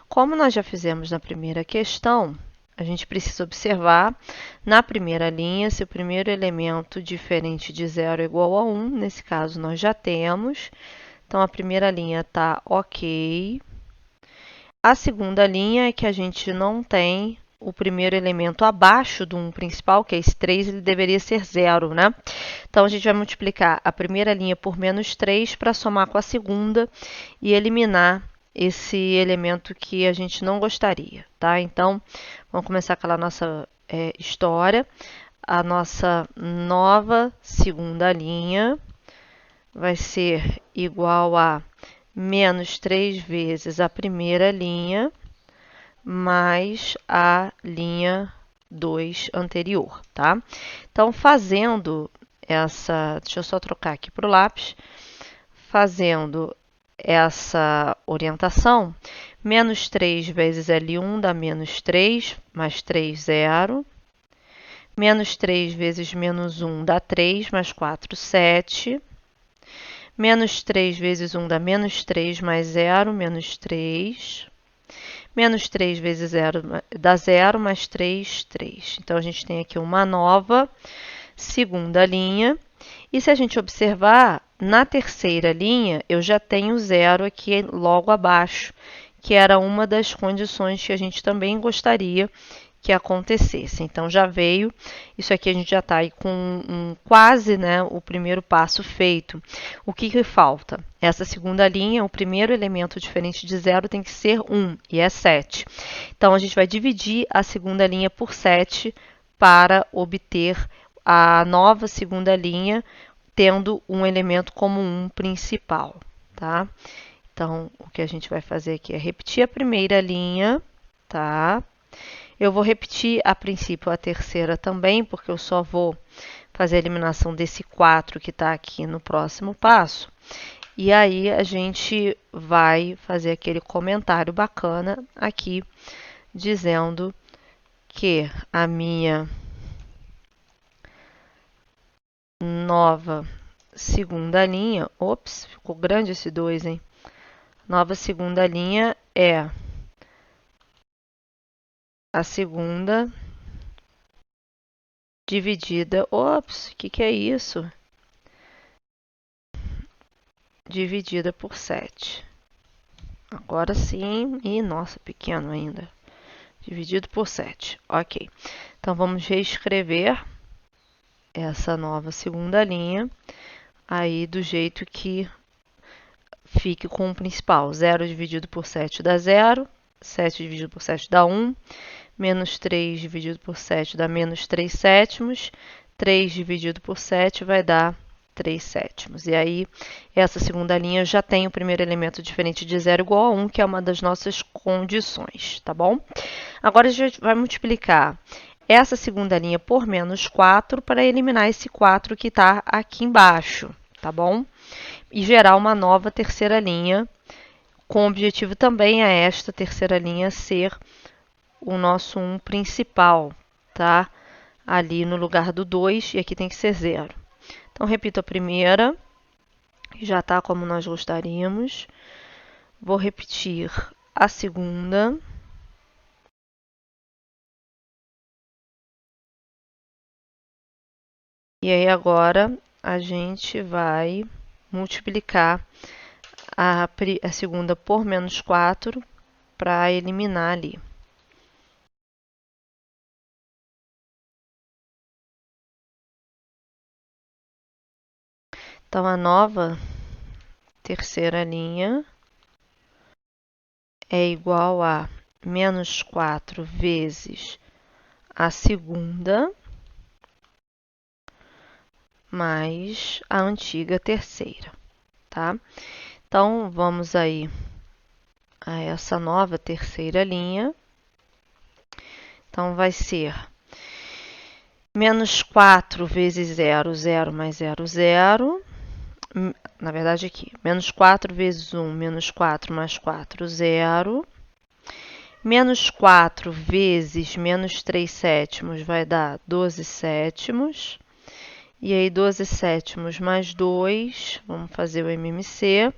Como nós já fizemos na primeira questão, a gente precisa observar na primeira linha se o primeiro elemento diferente de 0 é igual a 1. Nesse caso, nós já temos. Então, a primeira linha está ok. A segunda linha é que a gente não tem o primeiro elemento abaixo do 1 principal, que é esse 3, ele deveria ser 0, né? Então, a gente vai multiplicar a primeira linha por menos 3 para somar com a segunda e eliminar esse elemento que a gente não gostaria, tá? Então, vamos começar aquela nossa história. A nossa nova segunda linha vai ser igual a menos 3 vezes a primeira linha mais a linha 2 anterior, tá? Então, fazendo essa... Deixa eu só trocar aqui para o lápis. Fazendo essa orientação, menos 3 vezes L1 dá menos 3, mais 3, 0. Menos 3 vezes menos 1 dá 3, mais 4, 7. Menos 3 vezes 1 dá menos 3, mais 0, menos 3. Menos 3 vezes 0 dá 0, mais 3, 3. Então, a gente tem aqui uma nova segunda linha. E se a gente observar, na terceira linha, eu já tenho 0 aqui logo abaixo, que era uma das condições que a gente também gostaria que acontecesse. Então já veio, isso aqui a gente já está aí com quase, né, o primeiro passo feito. O que falta? Essa segunda linha, o primeiro elemento diferente de 0 tem que ser 1, e é 7. Então a gente vai dividir a segunda linha por 7 para obter a nova segunda linha, tendo um elemento como um principal, tá? Então, o que a gente vai fazer aqui é repetir a primeira linha, tá? Eu vou repetir a princípio a terceira também, porque eu só vou fazer a eliminação desse 4 que está aqui no próximo passo. E aí a gente vai fazer aquele comentário bacana aqui, dizendo que a minha nova segunda linha... Ops, ficou grande esse 2, hein? Nova segunda linha é a segunda dividida... Ops, o que é isso? Dividida por 7. Agora sim. Ih, nossa, pequeno ainda. Dividido por 7. Ok. Então, vamos reescrever essa nova segunda linha aí do jeito que fique com o principal. 0 dividido por 7 dá 0. 7 dividido por 7 dá 1. Menos 3 dividido por 7 dá menos 3 sétimos. 3 dividido por 7 vai dar 3 sétimos. E aí, essa segunda linha já tem o primeiro elemento diferente de 0 igual a 1, que é uma das nossas condições, tá bom? Agora, a gente vai multiplicar essa segunda linha por menos 4 para eliminar esse 4 que está aqui embaixo, tá bom? E gerar uma nova terceira linha, com o objetivo também é esta terceira linha ser o nosso 1 principal, tá? Ali no lugar do 2, e aqui tem que ser 0. Então, repito a primeira, já está como nós gostaríamos. Vou repetir a segunda. E aí, agora, a gente vai multiplicar a segunda por menos 4 para eliminar ali. Então, a nova terceira linha é igual a menos 4 vezes a segunda mais a antiga terceira, tá? Então, vamos aí a essa nova terceira linha. Então, vai ser menos 4 vezes 0, 0 mais 0, 0. Na verdade, aqui, menos 4 vezes 1, menos 4 mais 4, 0. Menos 4 vezes menos 3 sétimos vai dar 12 sétimos. E aí, 12 sétimos mais 2, vamos fazer o MMC,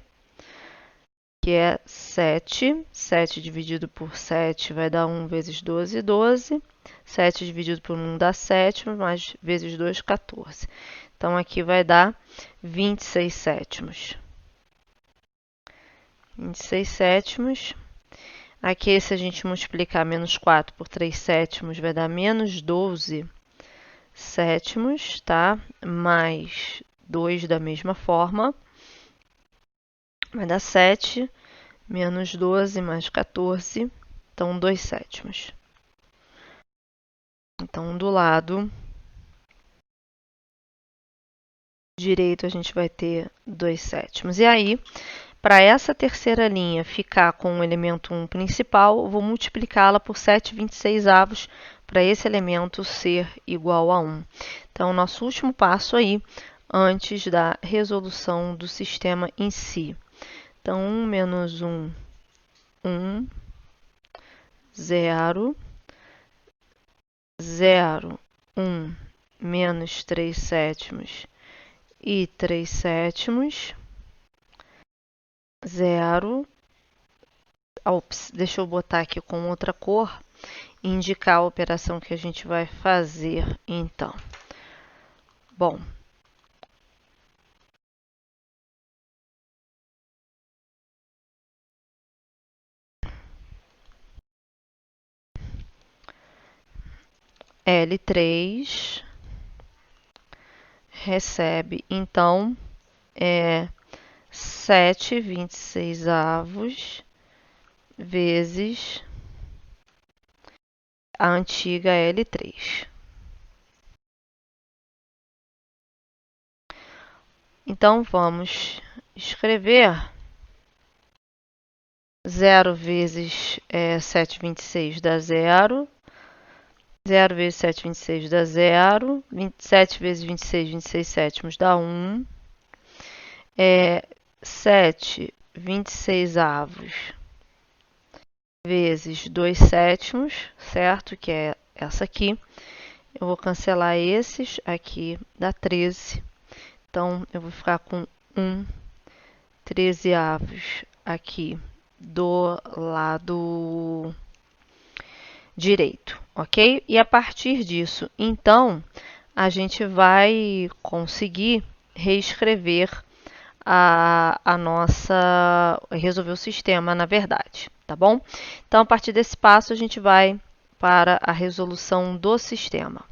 que é 7. 7 dividido por 7 vai dar 1 vezes 12, 12. 7 dividido por 1 dá 7, mais vezes 2, 14. Então, aqui vai dar 26 sétimos. 26 sétimos. Aqui, se a gente multiplicar menos 4 por 3 sétimos, vai dar menos 12 sétimos, tá? Mais 2 da mesma forma. Vai dar 7, menos 12, mais 14. Então, 2 sétimos. Então, do lado direito, a gente vai ter 2 sétimos. E aí, para essa terceira linha ficar com o elemento 1 principal, eu vou multiplicá-la por 7/26 para esse elemento ser igual a 1. Então, nosso último passo aí, antes da resolução do sistema em si. Então, 1 menos 1, 1, 0, 0, 1, menos 3 sétimos e 3 sétimos. 0. Ops, deixa eu botar aqui com outra cor e indicar a operação que a gente vai fazer, então. Bom, L3 recebe, então, 7/26 vezes a antiga L3. Então, vamos escrever 0 vezes 7/26 dá 0. 0 vezes 7/26 dá 0. 27 vezes 26 sétimos dá 1. 7/26 vezes 2 sétimos, certo? Que é essa aqui. Eu vou cancelar esses, aqui dá 13. Então, eu vou ficar com 1/13 aqui do lado direito, ok? E a partir disso, então, a gente vai conseguir reescrever a nossa... resolver o sistema, na verdade, tá bom? Então, a partir desse passo, a gente vai para a resolução do sistema.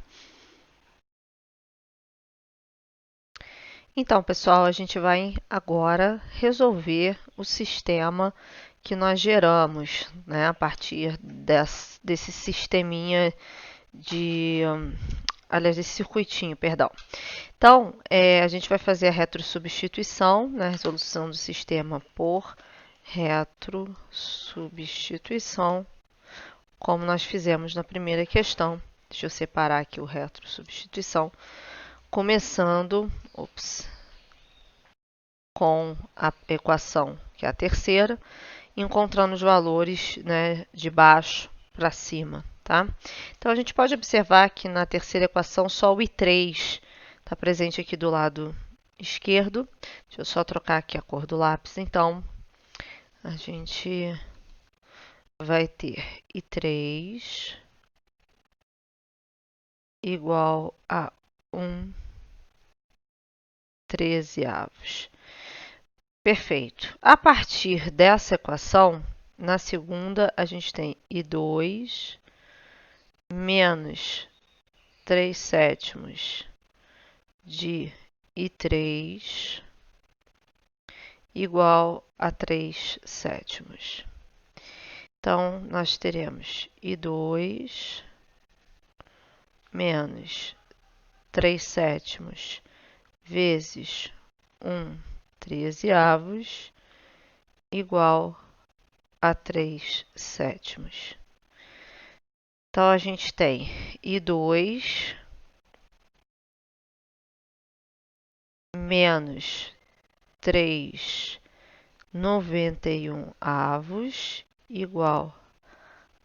Então, pessoal, a gente vai agora resolver o sistema que nós geramos, né, a partir desse sisteminha aliás, desse circuitinho, perdão. Então, a gente vai fazer a retrosubstituição, né, resolução do sistema por retrosubstituição, como nós fizemos na primeira questão. Deixa eu separar aqui o retrosubstituição. Começando, com a equação, que é a terceira, encontrando os valores, né, de baixo para cima, tá? Então, a gente pode observar que na terceira equação só o I3 está presente aqui do lado esquerdo. Deixa eu só trocar aqui a cor do lápis. Então, a gente vai ter I3 igual a 1/13. Perfeito. A partir dessa equação, na segunda, a gente tem I2 menos 3 sétimos de I3 igual a 3 sétimos. Então, nós teremos I2 menos 3 sétimos vezes 1/13 igual a 3 sétimos. Então, a gente tem I2 menos 3/91 igual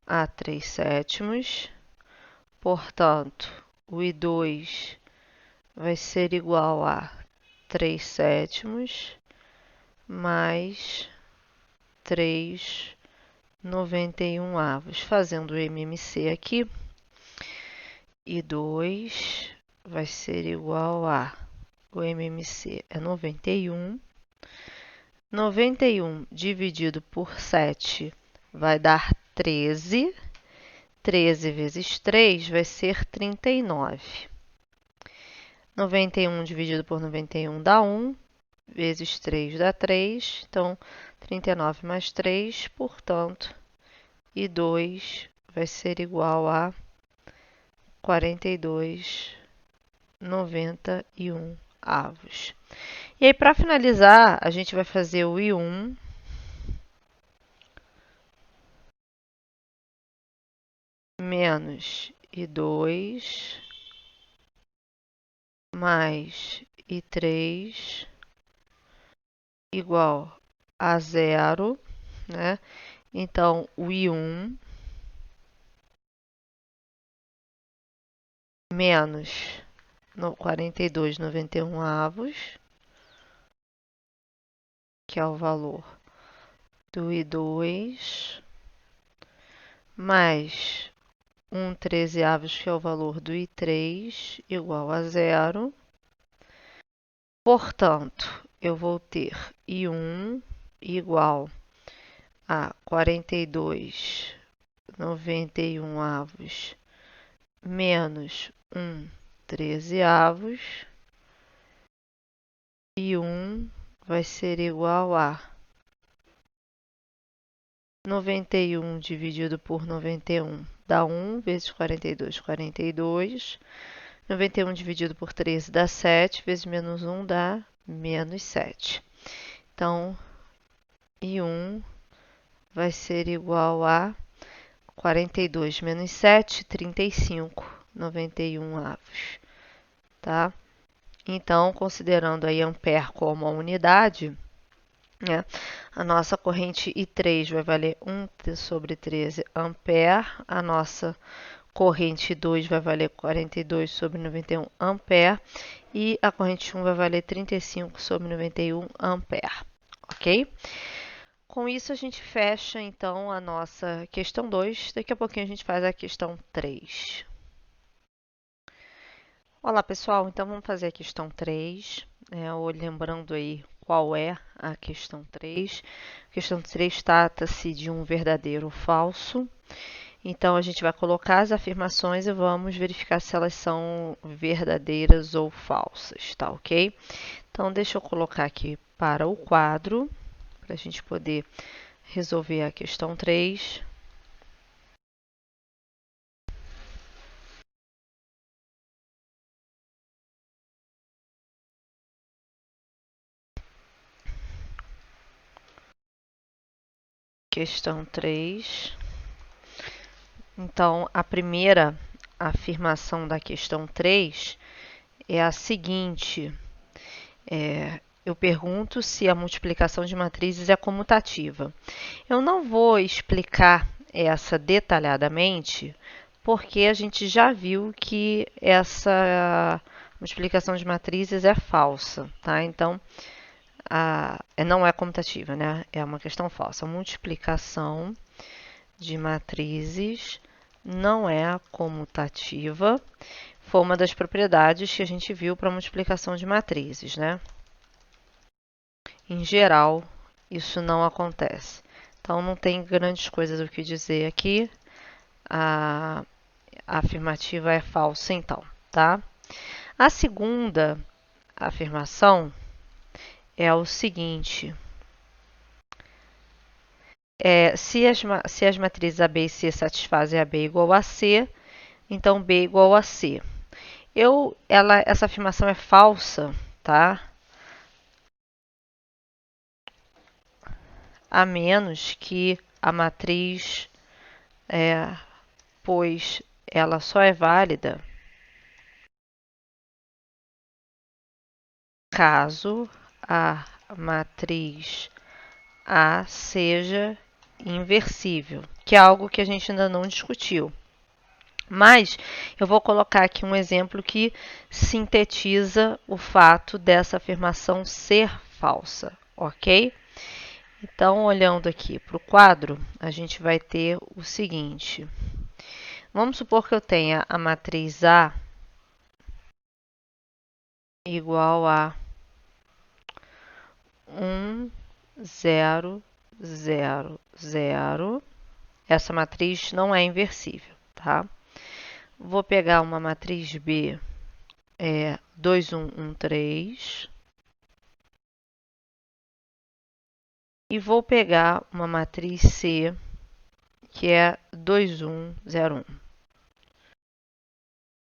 a 3 sétimos. Portanto, o I2 vai ser igual a 3 sétimos mais 3/91. Fazendo o MMC aqui, I2 vai ser igual a... o MMC é 91. 91 dividido por 7 vai dar 13. 13 vezes 3 vai ser 39. 91 dividido por 91 dá 1. Vezes 3 dá 3. Então, 39 mais 3, portanto, I2 vai ser igual a 42/91. E aí, para finalizar, a gente vai fazer o I1 menos I2 mais I3 igual a 0, né? Então, o I1 menos 42/91, que é o valor do I2, mais 1/13, que é o valor do I3, igual a 0. Portanto, eu vou ter I1 igual a 42/91 menos 1/13. E 1 vai ser igual a 91 dividido por 91 dá 1 vezes 42, 42. 91 dividido por 13 dá 7, vezes menos 1 dá menos 7. Então, I1 vai ser igual a 42 menos 7, 35, 91 avos, tá? Então, considerando aí ampere como a unidade, né, a nossa corrente I3 vai valer 1/13 ampere, a nossa corrente 2 vai valer 42/91 ampere e a corrente 1 vai valer 35/91 ampere, ok? Com isso, a gente fecha, então, a nossa questão 2. Daqui a pouquinho a gente faz a questão 3. Olá, pessoal. Então, vamos fazer a questão 3. Lembrando aí qual é a questão 3. A questão 3 trata-se de um verdadeiro ou falso. Então, a gente vai colocar as afirmações e vamos verificar se elas são verdadeiras ou falsas, tá ok? Então, deixa eu colocar aqui para o quadro, para a gente poder resolver a questão 3. Questão 3. Então, a primeira afirmação da questão 3 é a seguinte. Eu pergunto se a multiplicação de matrizes é comutativa. Eu não vou explicar essa detalhadamente, porque a gente já viu que essa multiplicação de matrizes é falsa, tá? Então, não é comutativa, né? É uma questão falsa. A multiplicação de matrizes não é comutativa. Foi uma das propriedades que a gente viu para a multiplicação de matrizes, né? Em geral, isso não acontece. Então, não tem grandes coisas o que dizer aqui. A afirmativa é falsa, então, tá? A segunda afirmação é o seguinte. Se as matrizes AB e C satisfazem AB igual a C, então B igual a C. Essa afirmação é falsa, tá? A menos que a matriz, pois ela só é válida caso a matriz A seja inversível, que é algo que a gente ainda não discutiu. Mas eu vou colocar aqui um exemplo que sintetiza o fato dessa afirmação ser falsa, ok? Então, olhando aqui para o quadro, a gente vai ter o seguinte. Vamos supor que eu tenha a matriz A igual a 1, 0, 0, 0. Essa matriz não é inversível, tá? Vou pegar uma matriz B, 2, 1, 1, 3. E vou pegar uma matriz C, que é 2, 1, 0, 1.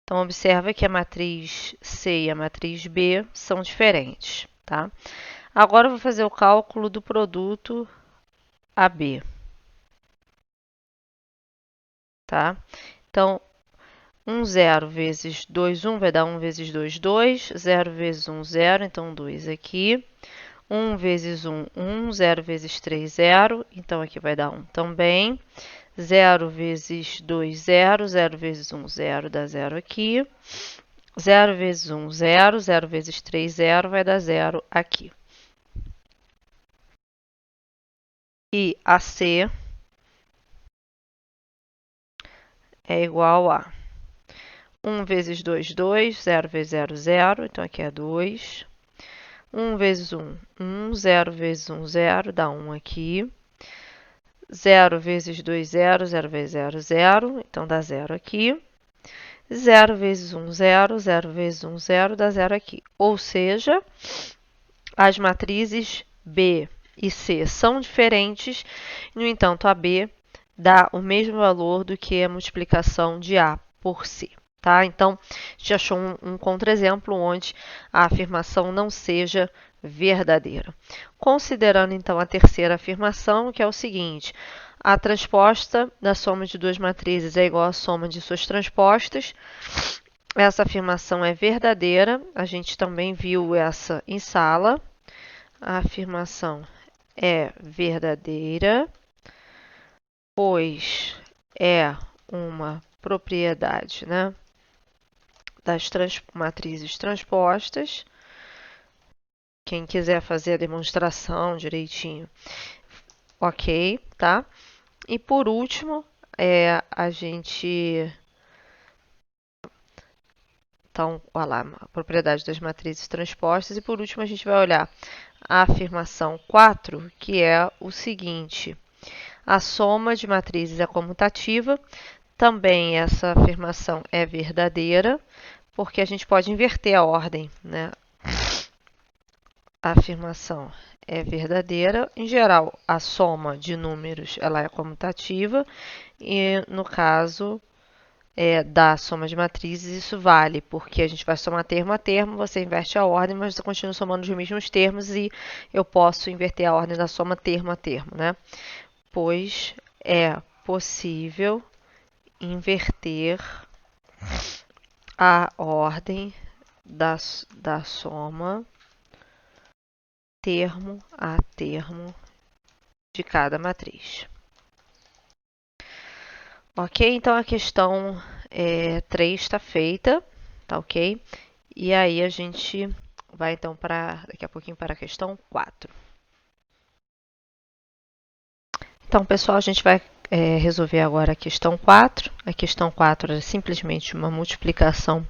Então, observa que a matriz C e a matriz B são diferentes, tá? Agora, eu vou fazer o cálculo do produto AB, tá? Então, 1, 0 vezes 2, 1 vai dar 1 vezes 2, 2. 0 vezes 1, 0, então 2 aqui. 1 vezes 1, 1. 0 vezes 3, 0. Então, aqui vai dar 1 também. 0 vezes 2, 0. 0 vezes 1, 0. Dá 0 aqui. 0 vezes 1, 0. 0 vezes 3, 0. Vai dar 0 aqui. E a C é igual a 1 vezes 2, 2. 0 vezes 0, 0. Então, aqui é 2. 1 vezes 1, 1. 0 vezes 1, 0. Dá 1 aqui. 0 vezes 2, 0. 0 vezes 0, 0. Então, dá 0 aqui. 0 vezes 1, 0, 0 vezes 1, 0, dá 0 aqui. Ou seja, as matrizes B e C são diferentes, no entanto, a B dá o mesmo valor do que a multiplicação de A por C. Tá? Então, a gente achou um contra-exemplo onde a afirmação não seja verdadeira. Considerando, então, a terceira afirmação, que é o seguinte: a transposta da soma de duas matrizes é igual à soma de suas transpostas. Essa afirmação é verdadeira, a gente também viu essa em sala. A afirmação é verdadeira, pois é uma propriedade, né, das matrizes transpostas. Quem quiser fazer a demonstração direitinho, ok, tá? E por último, a gente... Então, olha lá, a propriedade das matrizes transpostas. E por último, a gente vai olhar a afirmação 4, que é o seguinte: a soma de matrizes é comutativa. Também essa afirmação é verdadeira, porque a gente pode inverter a ordem, né? A afirmação é verdadeira. Em geral, a soma de números ela é comutativa. E no caso da soma de matrizes, isso vale, porque a gente vai somar termo a termo, você inverte a ordem, mas você continua somando os mesmos termos e eu posso inverter a ordem da soma termo a termo, né? Pois é possível inverter a ordem da soma termo a termo de cada matriz. Ok? Então a questão 3 está feita, tá ok? E aí a gente vai então daqui a pouquinho para a questão 4. Então, pessoal, a gente vai resolver agora a questão 4. A questão 4 é simplesmente uma multiplicação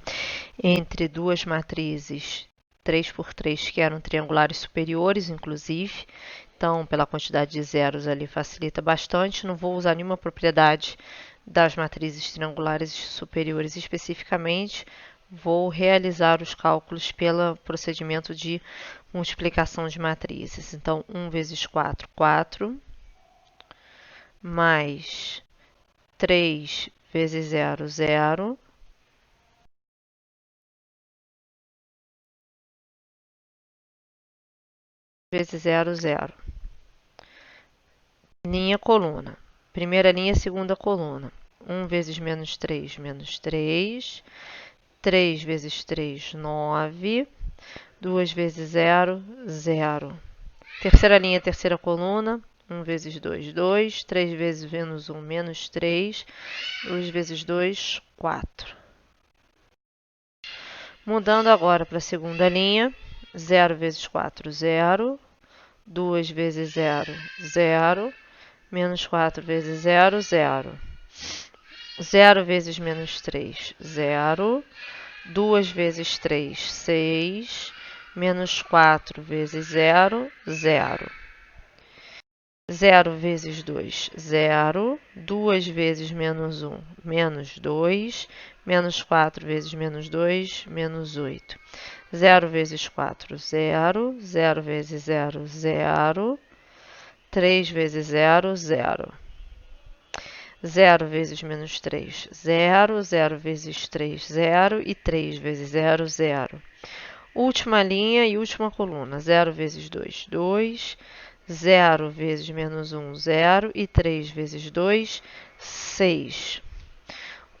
entre duas matrizes 3 por 3 que eram triangulares superiores, inclusive. Então, pela quantidade de zeros ali facilita bastante. Não vou usar nenhuma propriedade das matrizes triangulares superiores especificamente. Vou realizar os cálculos pelo procedimento de multiplicação de matrizes. Então, 1 vezes 4, 4, mais 3 vezes 0, 0, vezes 0, 0. Linha, coluna. Primeira linha, segunda coluna. 1 vezes menos 3, menos 3. 3 vezes 3, 9. 2 vezes 0, 0. Terceira linha, terceira coluna. 1 vezes 2, 2. 3 vezes menos 1, menos 3. 2 vezes 2, 4. Mudando agora para a segunda linha. 0 vezes 4, 0. 2 vezes 0, 0. Menos 4 vezes 0, 0. 0 vezes menos 3, 0. 2 vezes 3, 6. Menos 4 vezes 0, 0. 0 vezes 2, 0. 2 vezes menos 1, menos 2. Menos 4 vezes menos 2, menos 8. 0 vezes 4, 0. 0 vezes 0, 0. 3 vezes 0, 0. 0 vezes menos 3, 0. 0 vezes 3, 0. E 3 vezes 0, 0. Última linha e última coluna. 0 vezes 2, 2. 0 vezes menos 1, 0. E 3 vezes 2, 6.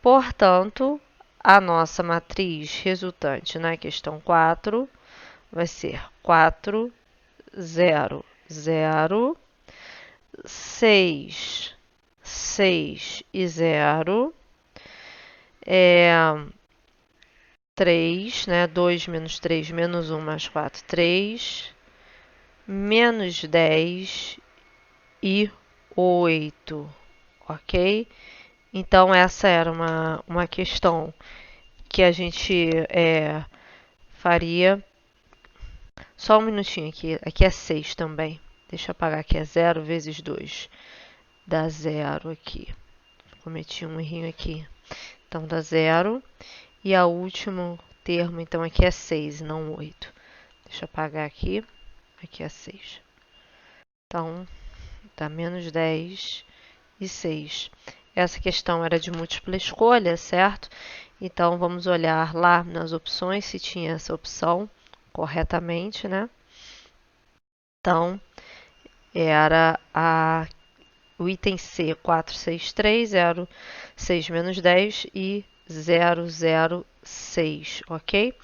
Portanto, a nossa matriz resultante na questão 4 vai ser 4, 0, 0, 6, 6 e 0. 3, né? 2 menos 3 menos 1 mais 4, 3. Menos 10 e 8, ok? Então, essa era uma questão que a gente faria. Só um minutinho aqui. Aqui é 6 também. Deixa eu apagar aqui. É 0 vezes 2. Dá 0 aqui. Cometi um errinho aqui. Então, dá 0. E o último termo, então, aqui é 6, não 8. Deixa eu apagar aqui. Aqui é 6. Então, dá menos 10 e 6. Essa questão era de múltipla escolha, certo? Então, vamos olhar lá nas opções se tinha essa opção corretamente, né? Então, era o item C, 463, 0, 6 menos 10 e 006, ok?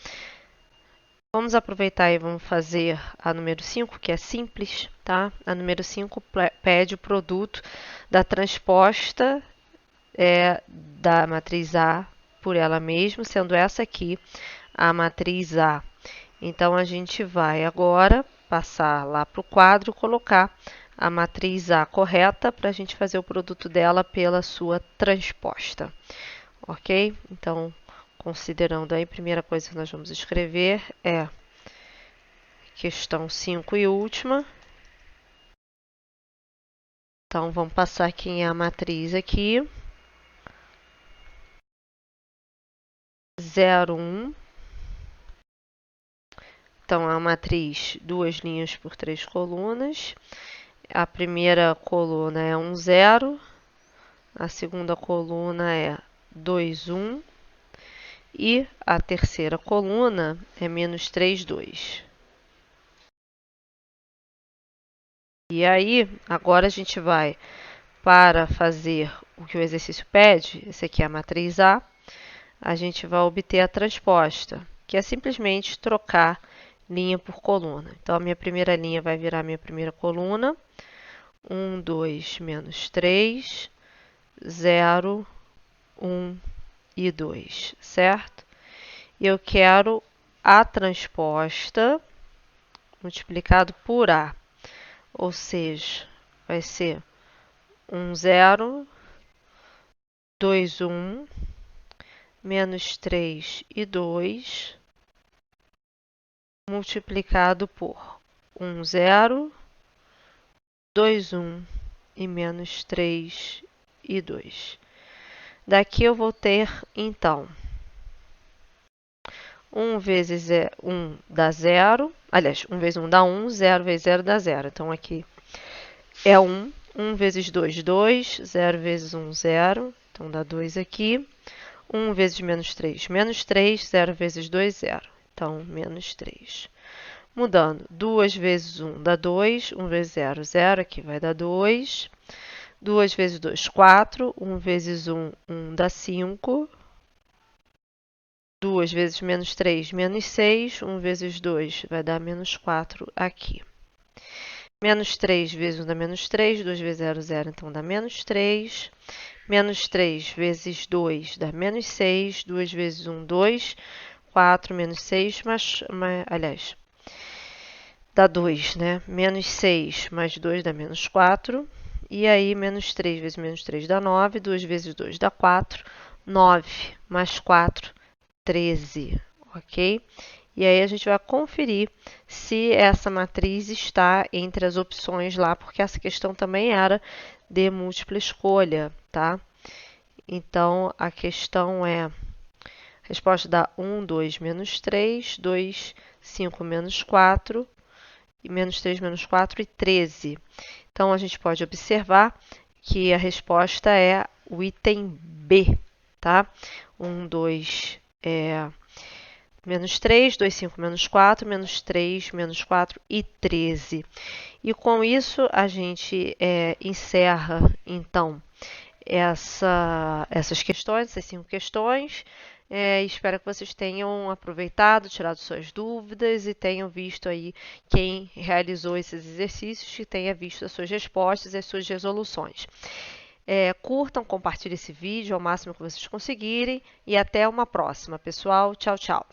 Vamos aproveitar e vamos fazer a número 5, que é simples, tá? A número 5 pede o produto da transposta da matriz A por ela mesma, sendo essa aqui a matriz A. Então, a gente vai agora passar lá para o quadro, colocar a matriz A correta para a gente fazer o produto dela pela sua transposta. Ok? Então, considerando aí, a primeira coisa que nós vamos escrever é questão 5 e última. Então, vamos passar quem é a matriz aqui. 0, 1. Então, é a matriz 2 linhas por 3 colunas. A primeira coluna é 1, 0. A segunda coluna é 2, 1. E a terceira coluna é menos 3, 2. E aí, agora a gente vai para fazer o que o exercício pede. Esse aqui é a matriz A. A gente vai obter a transposta, que é simplesmente trocar linha por coluna. Então, a minha primeira linha vai virar a minha primeira coluna. 1, 2, menos 3, 0, 1 e 2, certo? E eu quero a transposta multiplicado por A, ou seja, vai ser 1, 0, 2, 1, menos 3 e 2, multiplicado por 1, 0, 2, 1 e menos 3 e 2. Daqui eu vou ter, então, 1 vezes 1 dá 0. Aliás, 1 vezes 1 dá 1, 0 vezes 0 dá 0. Então, aqui é 1. 1 vezes 2, 2. 0 vezes 1, 0. Então, dá 2 aqui. 1 vezes menos 3, menos 3. 0 vezes 2, 0. Então, menos 3. Mudando, 2 vezes 1 dá 2. 1 vezes 0, 0. Aqui vai dar 2. 2 vezes 2, 4. 1 vezes 1, 1 dá 5. 2 vezes menos 3, menos 6. 1 vezes 2 vai dar menos 4 aqui. Menos 3 vezes 1 dá menos 3. 2 vezes 0, 0. Então, dá menos 3. Menos 3 vezes 2 dá menos 6. 2 vezes 1, 2. 4 menos 6, aliás, dá 2, né? Menos 6 mais 2 dá menos 4. E aí, menos 3 vezes menos 3 dá 9. 2 vezes 2 dá 4. 9 mais 4, 13, ok? E aí a gente vai conferir se essa matriz está entre as opções lá, porque essa questão também era de múltipla escolha, tá? Então, a questão é, a resposta dá 1, 2, menos 3, 2, 5, menos 4, e menos 3, menos 4 e 13. Então, a gente pode observar que a resposta é o item B, tá? 1, 2, menos 3, 2, 5, menos 4, menos 3, menos 4 e 13. E com isso, a gente encerra, então, essas questões, essas 5 questões. Espero que vocês tenham aproveitado, tirado suas dúvidas e tenham visto aí quem realizou esses exercícios, e tenha visto as suas respostas e as suas resoluções. Curtam, compartilhem esse vídeo ao máximo que vocês conseguirem e até uma próxima, pessoal. Tchau, tchau!